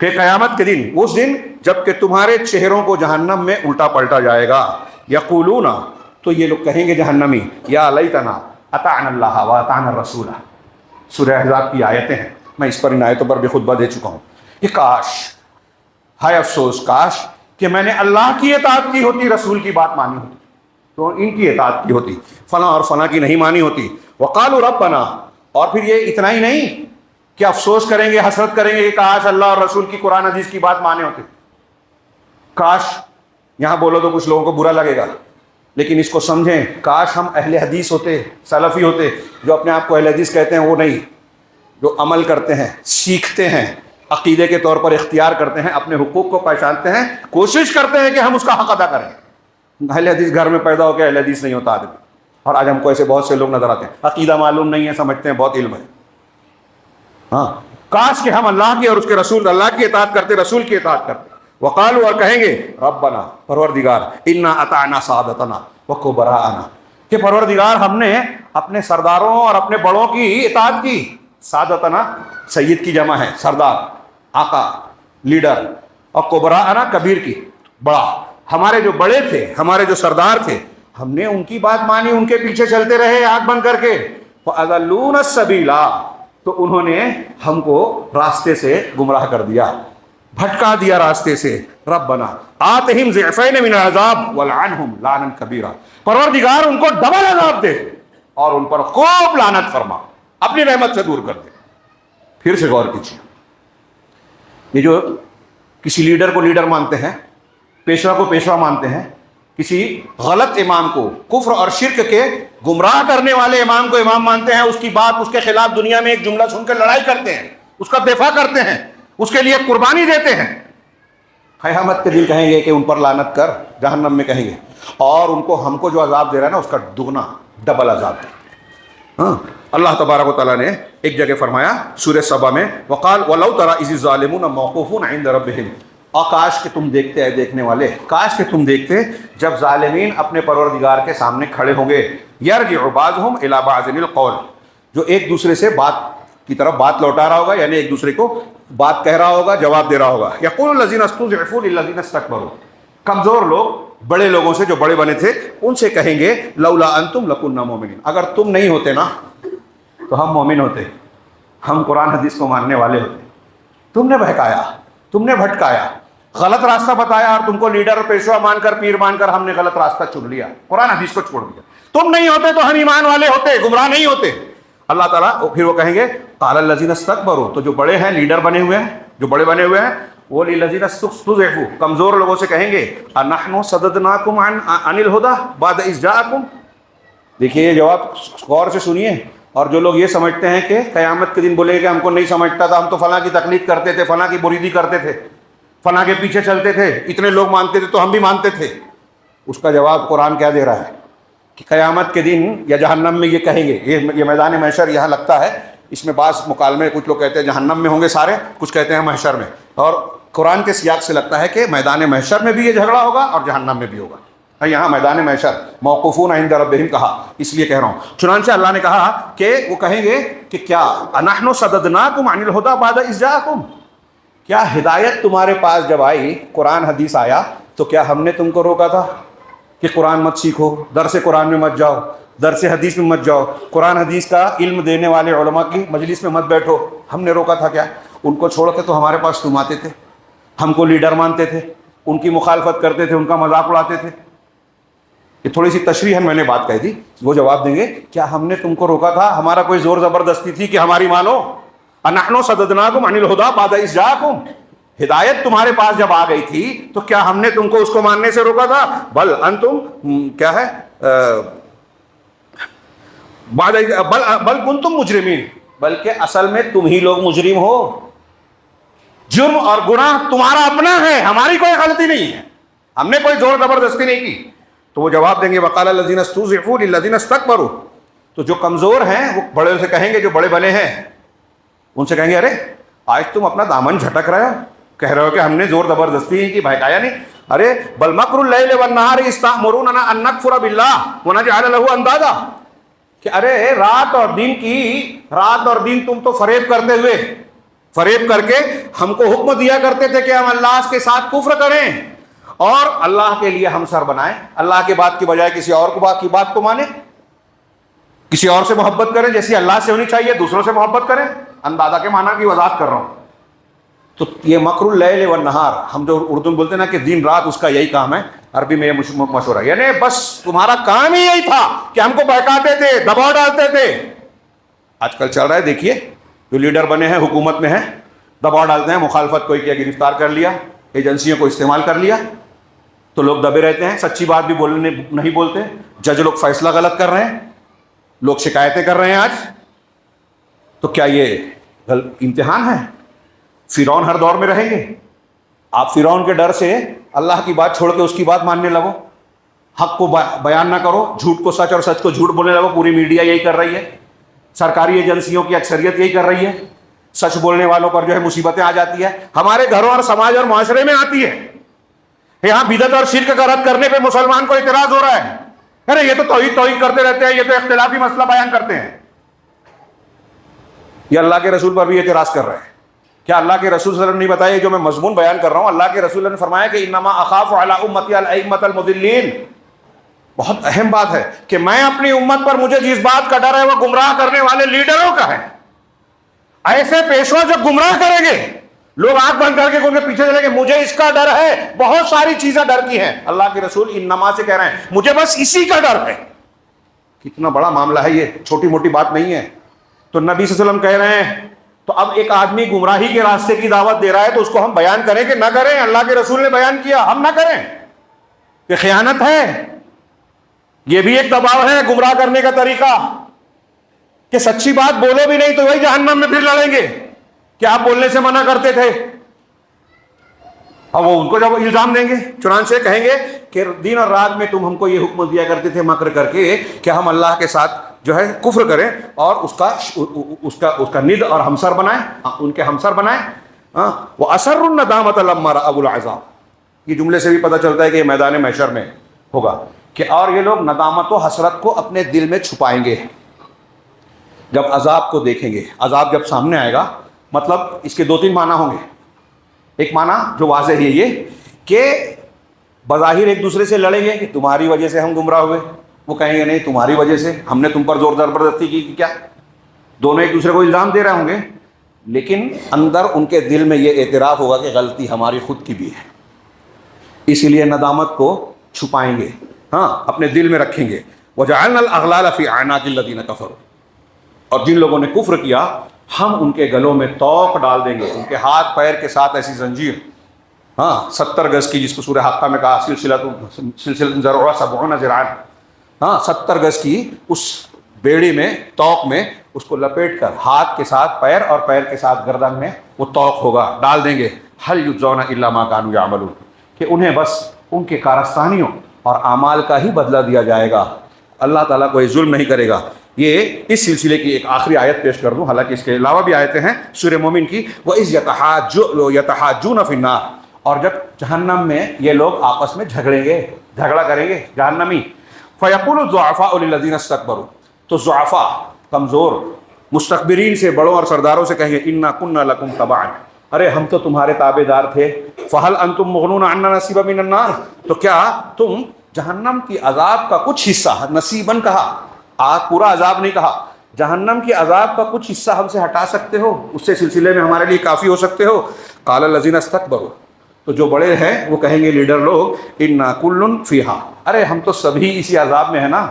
کہ قیامت کے دن، اس دن جب کہ تمہارے چہروں کو جہنم میں الٹا پلٹا جائے گا، یقولون، تو یہ لوگ کہیں گے جہنمی، یا لیتنا اطعنا اللہ واطعنا الرسول، سورہ احزاب کی آیتیں ہیں، میں اس پر ان آیتوں پر بھی خطبہ دے چکا ہوں، کہ کاش، ہائے افسوس، کاش کہ میں نے اللہ کی اطاعت کی ہوتی، رسول کی بات مانی ہوتی، تو ان کی اطاعت کی ہوتی، فلاں اور فلاں کی نہیں مانی ہوتی۔ وقالوا ربنا، اور پھر یہ اتنا ہی نہیں کہ افسوس کریں گے، حسرت کریں گے کہ کاش اللہ اور رسول کی، قرآن حدیث کی بات مانے ہوتے، کاش، یہاں بولو تو کچھ لوگوں کو برا لگے گا، لیکن اس کو سمجھیں، کاش ہم اہل حدیث ہوتے، سلفی ہوتے، جو اپنے آپ کو اہل حدیث کہتے ہیں، وہ نہیں، جو عمل کرتے ہیں، سیکھتے ہیں، عقیدے کے طور پر اختیار کرتے ہیں، اپنے حقوق کو پہچانتے ہیں، کوشش کرتے ہیں کہ ہم اس کا حق ادا کریں۔ اہل حدیث گھر میں پیدا ہو کے اہل حدیث نہیں ہوتا آدمی، اور آج ہم کو ایسے بہت سے لوگ نظر آتے ہیں، عقیدہ معلوم نہیں ہے، سمجھتے ہیں بہت علم ہے۔ ہاں، کاش کہ ہم اللہ کی اور اس کے رسول، اللہ کی اطاعت کرتے، رسول کی اطاعت کرتے۔ وقالوا، اور کہیں گے، ربنا، پروردگار، انا اطعنا سادتنا وکبراءنا، کہ پروردگار ہم نے اپنے سرداروں اور اپنے بڑوں کی اطاعت کی۔ سادتنا سید کی جمع ہے، سردار، آقا، لیڈر، اور کبراءنا کبیر کی، بڑا، ہمارے جو بڑے تھے، ہمارے جو سردار تھے، ہم نے ان کی بات مانی، ان کے پیچھے چلتے رہے آنکھ بند کر کے۔ فَأَضَلُّونَ السَّبِيلَ، تو انہوں نے ہم کو راستے سے گمراہ کر دیا، بھٹکا دیا راستے سے۔ ربنا آتہم ضعفین من العذاب ولعنہم لعنا کبیرا، پروردگار ان کو ڈبل عذاب دے اور ان پر خوب لعنت فرما، اپنی رحمت سے دور کر دے۔ پھر سے غور کیجیے، یہ جو کسی لیڈر کو لیڈر مانتے ہیں، پیشوا کو پیشوا مانتے ہیں، کسی غلط امام کو، کفر اور شرک کے گمراہ کرنے والے امام کو امام مانتے ہیں، اس کی بات، اس کے خلاف دنیا میں ایک جملہ سن کر لڑائی کرتے ہیں، اس کا دفاع کرتے ہیں، اس کے لیے قربانی دیتے ہیں، قیامت کے دن کہیں گے کہ ان پر لعنت کر، جہنم میں کہیں گے، اور ان کو، ہم کو جو عذاب دے رہا ہے نا، اس کا دگنا، ڈبل عذاب دے۔ ہاں، اللہ تبارک و تعالیٰ نے ایک جگہ فرمایا سورہ سبا میں، وقال ولو تری اذ الظالمون موقوفون عند ربهم، اور کاش کہ تم دیکھتے، اے دیکھنے والے، کاش کہ تم دیکھتے جب ظالمین اپنے پروردگار کے سامنے کھڑے ہوں گے، یرجع بعضهم الى بعض القول، جو ایک دوسرے سے بات کی طرف بات لوٹا رہا ہوگا، یعنی ایک دوسرے کو بات کہہ رہا ہوگا، جواب دے رہا ہوگا۔ یقول الذین استضعفوا للذین استکبروا، کمزور لوگ بڑے لوگوں سے جو بڑے بنے تھے ان سے کہیں گے لولا انتم لکننا مومنین، اگر تم نہیں ہوتے نا تو ہم مومن ہوتے، ہم قرآن حدیث کو ماننے والے ہوتے. تم نے بہکایا، تم نے بھٹکایا، غلط راستہ بتایا اور تم کو لیڈر اور پیشوا مان کر پیر مان کر ہم نے غلط راستہ چن لیا، قرآن حدیث کو چھوڑ دیا. تم نہیں ہوتے تو ہم ایمان والے ہوتے، گمراہ نہیں ہوتے. اللہ تعالیٰ پھر وہ کہیں گے قال الذین استکبروا، تو جو بڑے ہیں، لیڈر بنے ہوئے ہیں، جو بڑے بنے ہوئے ہیں، وہ للذین استضعفوا، کمزور لوگوں سے کہیں گے انحن صددناکم عن الہدی بعد اذ جاءکم. دیکھیے یہ جواب غور سے سنیے. اور جو لوگ یہ سمجھتے ہیں کہ قیامت کے دن بولے کہ ہم کو نہیں سمجھتا تھا، ہم تو فلاں کی تقلید کرتے تھے، فلاں کی مریدی کرتے تھے، فلاں کے پیچھے چلتے تھے، اتنے لوگ مانتے تھے تو ہم بھی مانتے تھے. اس کا جواب قرآن کیا دے رہا ہے کہ قیامت کے دن یا جہنم میں یہ کہیں گے. یہ میدان محشر یہاں لگتا ہے، اس میں بعض مکالمے، کچھ لوگ کہتے ہیں جہنم میں ہوں گے سارے، کچھ کہتے ہیں محشر میں. اور قرآن کے سیاق سے لگتا ہے کہ میدان محشر میں بھی یہ جھگڑا ہوگا اور جہنم میں بھی ہوگا. یہاں میدان محشر موقوفون عند ربہم کہا، اس لیے کہہ رہا ہوں. چنانچہ اللہ نے کہا کہ وہ کہیں گے کہ کیا انحن صددناکم عن الہدی بعد اذ جاءکم، کیا ہدایت تمہارے پاس جب آئی، قرآن حدیث آیا، تو کیا ہم نے تم کو روکا تھا کہ قرآن مت سیکھو، درس قرآن میں مت جاؤ، درس حدیث میں مت جاؤ، قرآن حدیث کا علم دینے والے علماء کی مجلس میں مت بیٹھو؟ ہم نے روکا تھا کیا؟ ان کو چھوڑ کے تو ہمارے پاس تم آتے تھے، ہم کو لیڈر مانتے تھے، ان کی مخالفت کرتے تھے، ان کا مذاق اڑاتے تھے. یہ تھوڑی سی تشریح ہے، میں نے بات کہہ دی. وہ جواب دیں گے کیا ہم نے تم کو روکا تھا؟ ہمارا کوئی زور زبردستی تھی کہ ہماری مانو؟ انحن صددناکم عن الہدی بعد اذ جاءکم، ہدایت تمہارے پاس جب آ گئی تھی تو کیا ہم نے تم کو اس کو ماننے سے روکا تھا؟ بل انتم کیا ہے بل کنتم مجرمین، بلکہ اصل میں تم ہی لوگ مجرم ہو. جرم اور گناہ تمہارا اپنا ہے، ہماری کوئی غلطی نہیں ہے، ہم نے کوئی زور زبردستی نہیں کی. تو وہ جواب دیں گے وقال الذین استضعفوا للذین استکبروا، تو جو کمزور ہیں وہ بڑے سے کہیں گے، جو بڑے بنے ہیں ان سے کہیں گے ارے آج تم اپنا دامن جھٹک رہے ہو، کہہ رہے ہو کہ ہم نے زور زبردستی نہیں کی، بہکایا نہیں. ارے بل مکر اللیل والنہار اذ تأمروننا ان نکفر باللہ ونجعل لہ اندادا، کہ ارے رات اور دن تم تو فریب کرتے ہوئے، فریب کر کے ہم کو حکم دیا کرتے تھے کہ ہم اللہ کے ساتھ کفر کریں اور اللہ کے لیے ہمسر بنائیں، اللہ کے بات کی بجائے کسی اور کی بات کو مانیں، کسی اور سے محبت کریں جیسی اللہ سے ہونی چاہیے، دوسروں سے محبت کریں. اندازہ کے معنی کی وضاحت کر رہا ہوں. تو یہ مکر اللیل والنہار، ہم جو اردو میں بولتے ہیں نا کہ دن رات اس کا یہی کام ہے، عربی میں یہ مشہور ہے، یعنی بس تمہارا کام ہی یہی تھا کہ ہم کو بہکاتے تھے، دباؤ ڈالتے تھے. آج کل چل رہا ہے، دیکھیے جو لیڈر بنے ہیں، حکومت میں ہیں، دباؤ ڈالتے ہیں، مخالفت کوئی کیا گرفتار کر لیا، ایجنسیوں کو استعمال کر لیا تو لوگ دبے رہتے ہیں، سچی بات بھی بولنے نہیں بولتے. جج لوگ فیصلہ غلط کر رہے ہیں، لوگ شکایتیں کر رہے ہیں آج. تو کیا یہ امتحان ہے؟ فرعون ہر دور میں رہیں گے؟ آپ فرعون کے ڈر سے اللہ کی بات چھوڑ کے اس کی بات ماننے لگو، حق کو بیان نہ کرو، جھوٹ کو سچ اور سچ کو جھوٹ بولنے لگو. پوری میڈیا یہی کر رہی ہے، سرکاری ایجنسیوں کی اکثریت یہی کر رہی ہے. سچ بولنے والوں پر جو ہے مصیبتیں آ جاتی ہے، ہمارے گھروں اور سماج اور معاشرے میں آتی ہے. یہاں بدعت اور شرک کا رد کرنے پہ مسلمان کو اعتراض ہو رہا ہے، ارے یہ تو توحید کرتے رہتے ہیں، یہ تو اختلافی مسئلہ بیان کرتے ہیں. یہ اللہ کے رسول پر بھی اعتراض کر رہے ہیں. کیا اللہ کے رسول صلی اللہ علیہ وسلم نہیں بتایا؟ جو میں مضمون بیان کر رہا ہوں، اللہ کے رسول نے فرمایا کہ انما اخاف علی امتی الائمۃ المضلین. بہت اہم بات ہے کہ میں اپنی امت پر، مجھے جس بات کا ڈر ہے وہ گمراہ کرنے والے لیڈروں کا ہے. ایسے پیشوا جو گمراہ کریں گے، لوگ آنکھ بند کر کے ان کے پیچھے چلیں گے، مجھے اس کا ڈر ہے. بہت ساری چیزیں ڈر کی ہیں، اللہ کے رسول انما سے کہہ رہے ہیں مجھے بس اسی کا ڈر ہے. کتنا بڑا معاملہ ہے یہ، چھوٹی موٹی بات نہیں ہے. تو نبی صلی اللہ علیہ وسلم کہہ رہے ہیں، تو اب ایک آدمی گمراہی کے راستے کی دعوت دے رہا ہے تو اس کو ہم بیان کریں کہ نہ کریں؟ اللہ کے رسول نے بیان کیا، ہم نہ کریں کہ خیانت ہے. یہ بھی ایک دباؤ ہے گمراہ کرنے کا طریقہ کہ سچی بات بولو بھی نہیں تو وہی جہنم میں پھر لڑیں گے کہ آپ بولنے سے منع کرتے تھے. اب وہ ان کو جب الزام دیں گے، چنانچہ کہیں گے کہ دن اور رات میں تم ہم کو یہ حکم دیا کرتے تھے مکر کر کے کہ ہم اللہ کے ساتھ جو ہے کفر کریں اور اس کا ند اور ہمسر بنائیں، ان کے ہمسر بنائیں. وہ اسر الندامۃ لما رأوا العذاب، یہ جملے سے بھی پتہ چلتا ہے کہ یہ میدان محشر میں ہوگا کہ اور یہ لوگ ندامت و حسرت کو اپنے دل میں چھپائیں گے جب عذاب کو دیکھیں گے. عذاب جب سامنے آئے گا، مطلب اس کے 2-3 معنی ہوں گے. ایک معنی جو واضح ہے یہ کہ بظاہر ایک دوسرے سے لڑیں گے کہ تمہاری وجہ سے ہم گمراہ ہوئے، وہ کہیں گے نہیں تمہاری وجہ سے، ہم نے تم پر زور زبردستی کی کہ کیا، دونوں ایک دوسرے کو الزام دے رہے ہوں گے، لیکن اندر ان کے دل میں یہ اعتراف ہوگا کہ غلطی ہماری خود کی بھی ہے، اسی لیے ندامت کو چھپائیں گے، ہاں اپنے دل میں رکھیں گے۔ وَجَعَلْنَا الْأَغْلَالَ فِي أَعْنَاقِ الَّذِينَ كَفَرُوا، اور جن لوگوں نے کفر کیا ہم ان کے گلوں میں طوق ڈال دیں گے، ان کے ہاتھ پیر کے ساتھ ایسی زنجیر، ہاں 70 گز کی، جس کو سورہ حقہ میں کہا سلسلۃ ذرعها 70 ذراعا، ہاں 70 گز کی اس بیڑی میں، طوق میں اس کو لپیٹ کر ہاتھ کے ساتھ پیر اور پیر کے ساتھ گردن میں وہ طوق ہوگا، ڈال دیں گے۔ هل يجزون الا ما كانوا يعملون، کہ انہیں بس ان کے کارستانیوں اور اعمال کا ہی بدلہ دیا جائے گا، اللہ تعالیٰ کوئی ظلم نہیں کرے گا۔ یہ اس سلسلے کی ایک آخری آیت پیش کر دوں، حالانکہ اس کے علاوہ بھی آیتیں ہیں سورہ مومن کی۔ وَإِذْ يَتَحَاجُّونَ فِي النَّارِ، اور جب جہنم میں یہ لوگ آپس میں جھگڑیں گے، جھگڑا کریں گے جہنمی، فَيَقُولُ الضُّعَفَاءُ لِلَّذِينَ اسْتَكْبَرُوا، تو ضعفاء کمزور مستكبرین سے، بڑوں اور سرداروں سے کہیں گے اِنَّا كُنَّا لَكُمْ تَبَعًا، ارے ہم تو تمہارے تابع دار تھے، فَهَلْ أَنْتُمْ مُغْنُونَ عَنَّا نَصِيبًا مِنَ النَّارِ، تو کیا تم جہنم کی عذاب کا کچھ حصہ، نصیباً کہا، آگ پورا عذاب نہیں کہا، جہنم کے عذاب کا کچھ حصہ ہم سے ہٹا سکتے ہو، اس سے سلسلے میں ہمارے لیے کافی ہو سکتے ہو؟ قال الذین استکبروا، تو جو بڑے ہیں وہ کہیں گے، لیڈر لوگ، انا کل فیہا، ارے ہم تو سبھی اسی عذاب میں ہیں نا،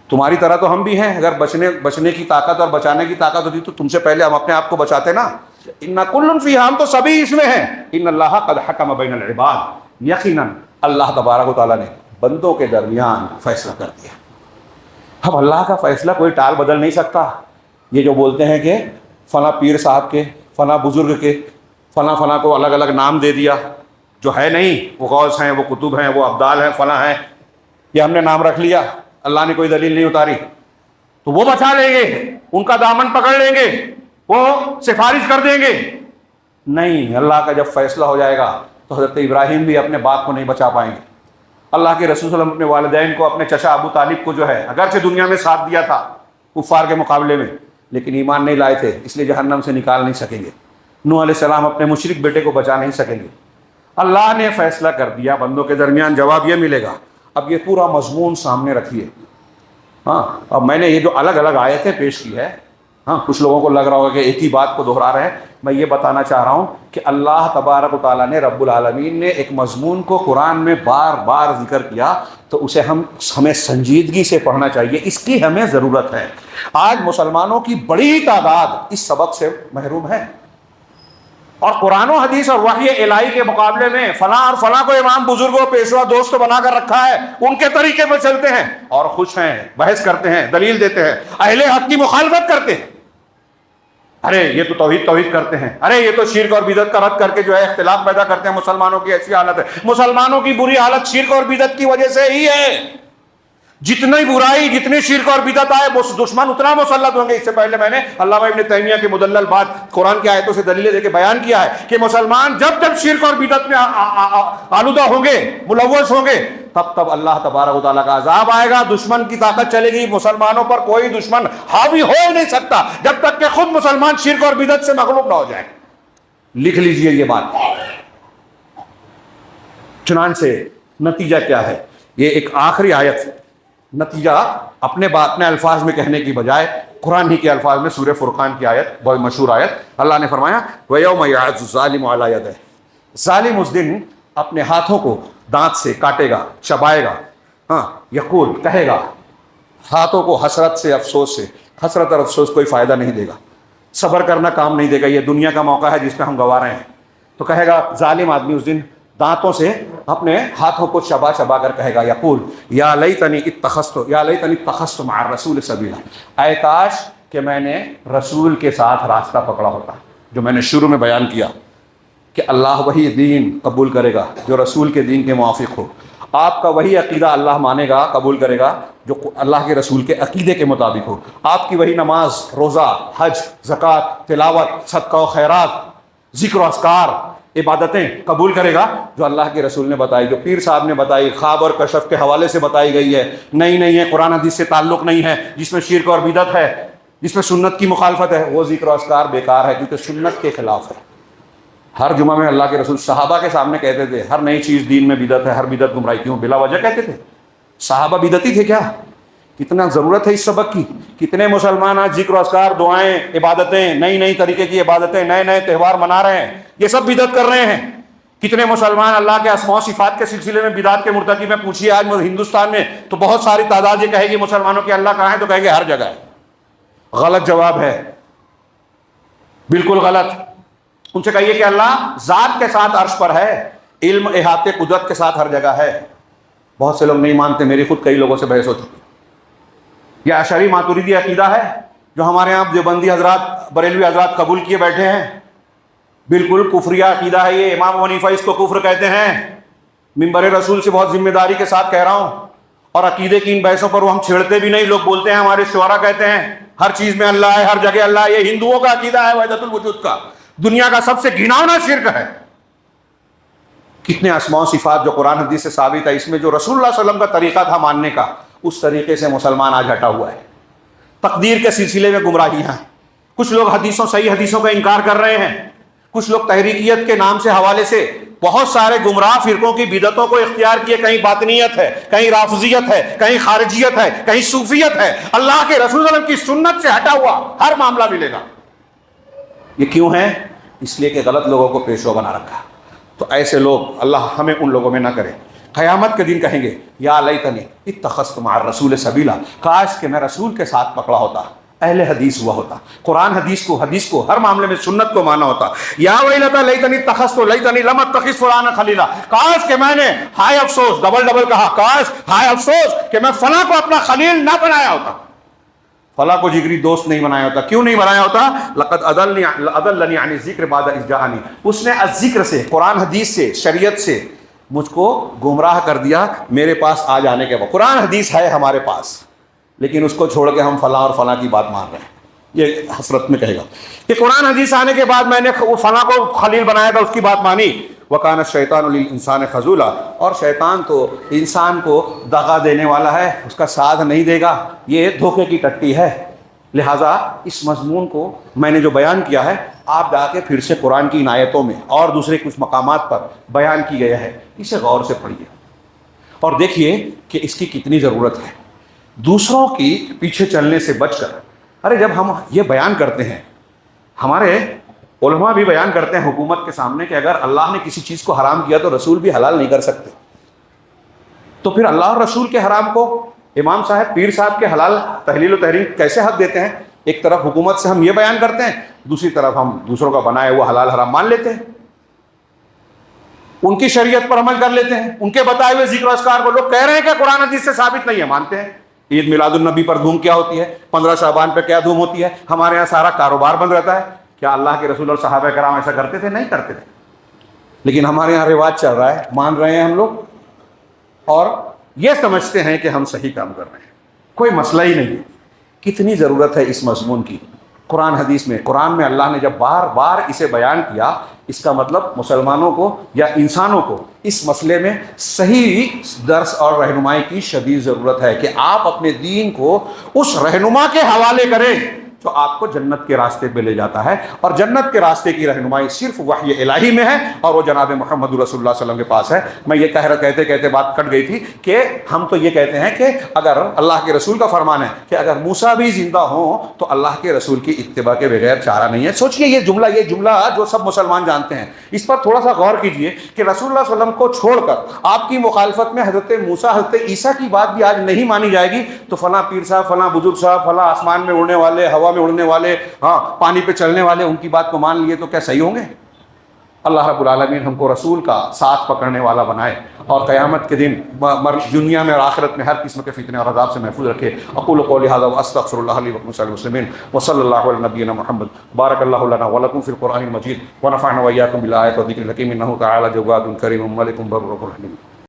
تمہاری طرح تو ہم بھی ہیں، اگر بچنے کی طاقت اور بچانے کی طاقت ہوتی تو تم سے پہلے ہم اپنے آپ کو بچاتے نا، انا کل فیہا، ہم تو سبھی اس میں ہیں، ان اللہ قد حکم بین العباد، یقیناً اللہ تبارک و تعالیٰ نے بندوں کے درمیان فیصلہ کر دیا۔ اب اللہ کا فیصلہ کوئی ٹال بدل نہیں سکتا۔ یہ جو بولتے ہیں کہ فلاں پیر صاحب کے، فلاں بزرگ کے، فلاں کو الگ الگ نام دے دیا، جو ہے نہیں، وہ غوث ہیں، وہ قطب ہیں، وہ ابدال ہیں، فلاں ہیں، یہ ہم نے نام رکھ لیا، اللہ نے کوئی دلیل نہیں اتاری، تو وہ بچا لیں گے، ان کا دامن پکڑ لیں گے، وہ سفارش کر دیں گے۔ نہیں، اللہ کا جب فیصلہ ہو جائے گا تو حضرت ابراہیم بھی اپنے باپ کو نہیں بچا پائیں گے، اللہ کے رسول صلی اللہ علیہ وسلم اپنے والدین کو، اپنے چچا ابو طالب کو جو ہے اگرچہ دنیا میں ساتھ دیا تھا کفار کے مقابلے میں، لیکن ایمان نہیں لائے تھے، اس لیے جہنم سے نکال نہیں سکیں گے۔ نوح علیہ السلام اپنے مشرک بیٹے کو بچا نہیں سکیں گے۔ اللہ نے فیصلہ کر دیا، بندوں کے درمیان جواب یہ ملے گا۔ اب یہ پورا مضمون سامنے رکھیے، ہاں اب میں نے یہ جو الگ الگ آیتیں پیش کی ہے، ہاں کچھ لوگوں کو لگ رہا ہوگا کہ ایک ہی بات کو دہرا رہے ہیں، میں یہ بتانا چاہ رہا ہوں کہ اللہ تبارک و تعالیٰ نے، رب العالمین نے ایک مضمون کو قرآن میں بار بار ذکر کیا تو اسے ہمیں سنجیدگی سے پڑھنا چاہیے، اس کی ہمیں ضرورت ہے۔ آج مسلمانوں کی بڑی تعداد اس سبق سے محروم ہے، اور قرآن و حدیث اور وحی الہی کے مقابلے میں فلاں اور فلاں کو امام بزرگوں پیشوا دوست بنا کر رکھا ہے، ان کے طریقے پہ چلتے ہیں اور خوش ہیں، بحث کرتے ہیں، دلیل دیتے ہیں، اہل حق کی مخالفت کرتے ہیں، ارے یہ تو توحید کرتے ہیں، ارے یہ تو شرک اور بدعت کا رد کر کے جو ہے اختلاف پیدا کرتے ہیں، مسلمانوں کی ایسی حالت ہے۔ مسلمانوں کی بری حالت شرک اور بدعت کی وجہ سے ہی ہے، جتنی برائی، جتنی شرک اور بدعت آئے دشمن اتنا مسلط ہوں گے۔ اس سے پہلے میں نے علامہ ابن تیمیہ کے مدلل بات قرآن کی آیتوں سے دلیلیں دے کے بیان کیا ہے کہ مسلمان جب جب شرک اور بدعت میں آلودہ ہوں گے، ملوث ہوں گے، تب تب اللہ تبارک و تعالیٰ کا عذاب آئے گا، دشمن کی طاقت چلے گی، مسلمانوں پر کوئی دشمن حاوی ہو ہی نہیں سکتا جب تک کہ خود مسلمان شرک اور بدعت سے مغلوب نہ ہو جائے۔ لکھ لیجئے یہ بات۔ چنانچہ نتیجہ کیا ہے؟ یہ ایک آخری آیت، نتیجہ اپنے الفاظ میں کہنے کی بجائے قرآن ہی کے الفاظ میں، سورہ فرقان کی آیت، بہت مشہور آیت، اللہ نے فرمایا وَيَوْمَ يَعَضُّ الظَّالِمُ عَلَىٰ يَدَيْهِ، ظالم اس دن اپنے ہاتھوں کو دانت سے کاٹے گا، چبائے گا، ہاں یقول کہے گا، ہاتھوں کو حسرت سے، افسوس سے، حسرت اور افسوس کوئی فائدہ نہیں دے گا، صبر کرنا کام نہیں دے گا، یہ دنیا کا موقع ہے جس میں ہم گوا رہے ہیں، تو کہے گا ظالم آدمی اس دن دانتوں سے اپنے ہاتھوں کو چبا چبا کر کہے گا، یقول یا لیتنی اتخذت مع الرسول سبیلا، اے کاش کہ میں نے رسول کے ساتھ راستہ پکڑا ہوتا، جو میں نے شروع میں بیان کیا کہ اللہ وہی دین قبول کرے گا جو رسول کے دین کے موافق ہو، آپ کا وہی عقیدہ اللہ مانے گا، قبول کرے گا جو اللہ کے رسول کے عقیدے کے مطابق ہو، آپ کی وہی نماز، روزہ، حج، زکوٰۃ، تلاوت، صدقہ و خیرات، ذکر و اذکار، عبادتیں قبول کرے گا جو اللہ کے رسول نے بتائی، جو پیر صاحب نے بتائی، خواب اور کشف کے حوالے سے بتائی گئی ہے، نہیں ہے، قرآن حدیث سے تعلق نہیں ہے، جس میں شرک اور بدعت ہے، جس میں سنت کی مخالفت ہے، وہ ذکر و اذکار بیکار ہے کیونکہ سنت کے خلاف ہے۔ ہر جمعہ میں اللہ کے رسول صحابہ کے سامنے کہتے تھے ہر نئی چیز دین میں بدعت ہے، ہر بدعت گمراہی، کیوں؟ بلا وجہ کہتے تھے۔ صحابہ بدعتی تھے کیا؟ کتنا ضرورت ہے اس سبق کی۔ کتنے مسلمان آج ذکر و اذکار، دعائیں، عبادتیں، نئی نئی طریقے کی عبادتیں، نئے نئے تہوار منا رہے ہیں، یہ سب بدعت کر رہے ہیں۔ کتنے مسلمان اللہ کے اسماء و صفات کے سلسلے میں بدعت کے مرتکب ہیں؟ پوچھیے آج ہندوستان میں تو بہت ساری تعداد یہ کہے گی مسلمانوں کے اللہ کہاں ہے، تو کہے گے ہر جگہ ہے۔ غلط جواب ہے، بالکل غلط۔ ان سے کہیے کہ اللہ ذات کے ساتھ عرش پر ہے، علم احاطے قدرت کے ساتھ ہر جگہ ہے۔ بہت سے لوگ نہیں مانتے، میری خود کئی لوگوں سے بحث ہوتی ہے۔ یہ اشعری ماتریدی عقیدہ ہے جو ہمارے یہاں دیوبندی حضرات، بریلوی حضرات قبول کیے بیٹھے ہیں، بالکل کفریہ عقیدہ ہے یہ۔ امام ابو حنیفہ اس کو کفر کہتے ہیں۔ منبر رسول سے بہت ذمہ داری کے ساتھ کہہ رہا ہوں، اور عقیدے کی ان بحثوں پر وہ ہم چھیڑتے بھی نہیں۔ لوگ بولتے ہیں، ہمارے شعراء کہتے ہیں ہر چیز میں اللہ ہے، ہر جگہ اللہ ہے۔ یہ ہندوؤں کا عقیدہ ہے وحدت الوجود کا، دنیا کا سب سے گھناؤنا شرک ہے۔ کتنے اسماء و صفات جو قرآن حدیث سے ثابت ہے، اس میں جو رسول اللہ صلی اللہ علیہ وسلم کا طریقہ تھا ماننے کا، اس طریقے سے مسلمان آج ہٹا ہوا ہے۔ تقدیر کے سلسلے میں گمراہیاں، کچھ لوگ حدیثوں، صحیح حدیثوں کا انکار کر رہے ہیں، کچھ لوگ تحریکیت کے نام سے حوالے سے بہت سارے گمراہ فرقوں کی بدعتوں کو اختیار کیے، کہیں باطنیت ہے، کہیں رافضیت ہے، کہیں خارجیت ہے، کہیں صوفیت ہے۔ اللہ کے رسول صلی اللہ علیہ وسلم کی سنت سے ہٹا ہوا ہر معاملہ ملے گا۔ یہ کیوں ہے؟ اس لیے کہ غلط لوگوں کو پیشوا بنا رکھا۔ تو ایسے لوگ اللہ ہمیں ان لوگوں میں نہ کرے۔ قیامت کے دن کہیں گے یا لیتنی اتخذت مع الرسول سبیلا، کاش کہ میں رسول کے ساتھ پکڑا ہوتا، اہل حدیث ہوا ہوتا، قرآن حدیث کو ہر معاملے میں سنت کو مانا ہوتا۔ یا ویلتا لیتنی اتخذت لیتنی لم اتخذ فلانا خلیلا، کاش کہ میں نے، ہائے افسوس، ڈبل کہا، کاش، ہائے افسوس کہ میں فلاں کو اپنا خلیل نہ بنایا ہوتا، فلاں کو جگری دوست نہیں بنایا ہوتا۔ کیوں نہیں بنایا ہوتا؟ لقد اضلنی عن الذکر بعد اذ جاءنی، اس نے الذکر سے، قرآن حدیث سے، شریعت سے مجھ کو گمراہ کر دیا میرے پاس آ جانے کے بعد۔ قرآن حدیث ہے ہمارے پاس، لیکن اس کو چھوڑ کے ہم فلاں اور فلاں کی بات مان رہے ہیں۔ یہ حسرت میں کہے گا کہ قرآن حدیث آنے کے بعد میں نے فلاں کو خلیل بنایا تھا، اس کی بات مانی۔ وَكَانَ الشَّيْطَانُ لِلْإِنسَانِ خَذُولًا، اور شیطان تو انسان کو دغا دینے والا ہے، اس کا ساتھ نہیں دے گا، یہ دھوکے کی ٹٹی ہے۔ لہٰذا اس مضمون کو میں نے جو بیان کیا ہے، آپ جا کے پھر سے قرآن کی ان آیتوں میں اور دوسرے کچھ مقامات پر بیان کی گیا ہے، اسے غور سے پڑھیے اور دیکھیے کہ اس کی کتنی ضرورت ہے۔ دوسروں کی پیچھے چلنے سے بچ کر، ارے جب ہم یہ بیان کرتے ہیں، ہمارے علماء بھی بیان کرتے ہیں حکومت کے سامنے کہ اگر اللہ نے کسی چیز کو حرام کیا تو رسول بھی حلال نہیں کر سکتے، تو پھر اللہ اور رسول کے حرام کو امام صاحب، پیر صاحب کے حلال تحلیل و تحریم کیسے حق دیتے ہیں؟ ایک طرف حکومت سے ہم یہ بیان کرتے ہیں، دوسری طرف ہم دوسروں کا بنائے وہ حلال حرام مان لیتے ہیں، ان کی شریعت پر عمل کر لیتے ہیں، ان کے بتائے ہوئے ذکر و اذکار کو لوگ کہہ رہے ہیں کہ قرآن حدیث سے ثابت نہیں ہے، مانتے ہیں۔ عید میلاد النبی پر دھوم کیا ہوتی ہے، 15 شعبان پہ کیا دھوم ہوتی ہے، ہمارے یہاں سارا کاروبار بند رہتا ہے۔ کیا اللہ کے رسول اور صحابہ کرام ایسا کرتے تھے؟ نہیں کرتے تھے، لیکن ہمارے یہاں رواج چل رہا ہے، مان رہے ہیں ہم لوگ، اور یہ سمجھتے ہیں کہ ہم صحیح کام کر رہے ہیں۔ کوئی مسئلہ ہی نہیں ہے۔ کتنی ضرورت ہے اس مضمون کی قرآن حدیث میں۔ قرآن میں اللہ نے جب بار بار اسے بیان کیا، اس کا مطلب مسلمانوں کو یا انسانوں کو اس مسئلے میں صحیح درس اور رہنمائی کی شدید ضرورت ہے کہ آپ اپنے دین کو اس رہنما کے حوالے کریں جو آپ کو جنت کے راستے پہ لے جاتا ہے، اور جنت کے راستے کی رہنمائی صرف وحی الہی میں ہے، اور وہ جناب محمد رسول اللہ صلی اللہ علیہ وسلم کے پاس ہے۔ میں یہ کہتے کہتے بات کٹ گئی تھی کہ ہم تو یہ کہتے ہیں کہ اگر اللہ کے رسول کا فرمان ہے کہ اگر موسیٰ بھی زندہ ہوں تو اللہ کے رسول کی اتباع کے بغیر چارہ نہیں ہے۔ سوچئے یہ جملہ جو سب مسلمان جانتے ہیں، اس پر تھوڑا سا غور کیجئے کہ رسول اللہ صلی اللہ علیہ وسلم کو چھوڑ کر آپ کی مخالفت میں حضرت موسیٰ، حضرت عیسیٰ کی بات بھی آج نہیں مانی جائے گی، تو فلاں پیر صاحب، فلاں بزرگ صاحب، فلاں آسمان میں اڑنے والے، ہوا میں اڑنے والے، پانی پہ چلنے والے، ان کی بات کو مان لیے تو کیا صحیح ہوں گے؟ اللہ رب العالمین ہم کو رسول کا ساتھ پکڑنے والا بنائے، اور قیامت کے دن دنیا میں اور آخرت میں ہر قسم کے فتنے اور عذاب سے محفوظ رکھے۔ اقول قولی ھذا واستغفر اللہ لی ولکم ولسائر المسلمین، وصلی اللہ علی نبینا محمد۔ بارک اللہ لنا ولکم فی القرآن المجید، ونفعنا وإیاکم بالآیات والذکر الحکیم، انہ تعالی جواد کریم ملک بر رحیم۔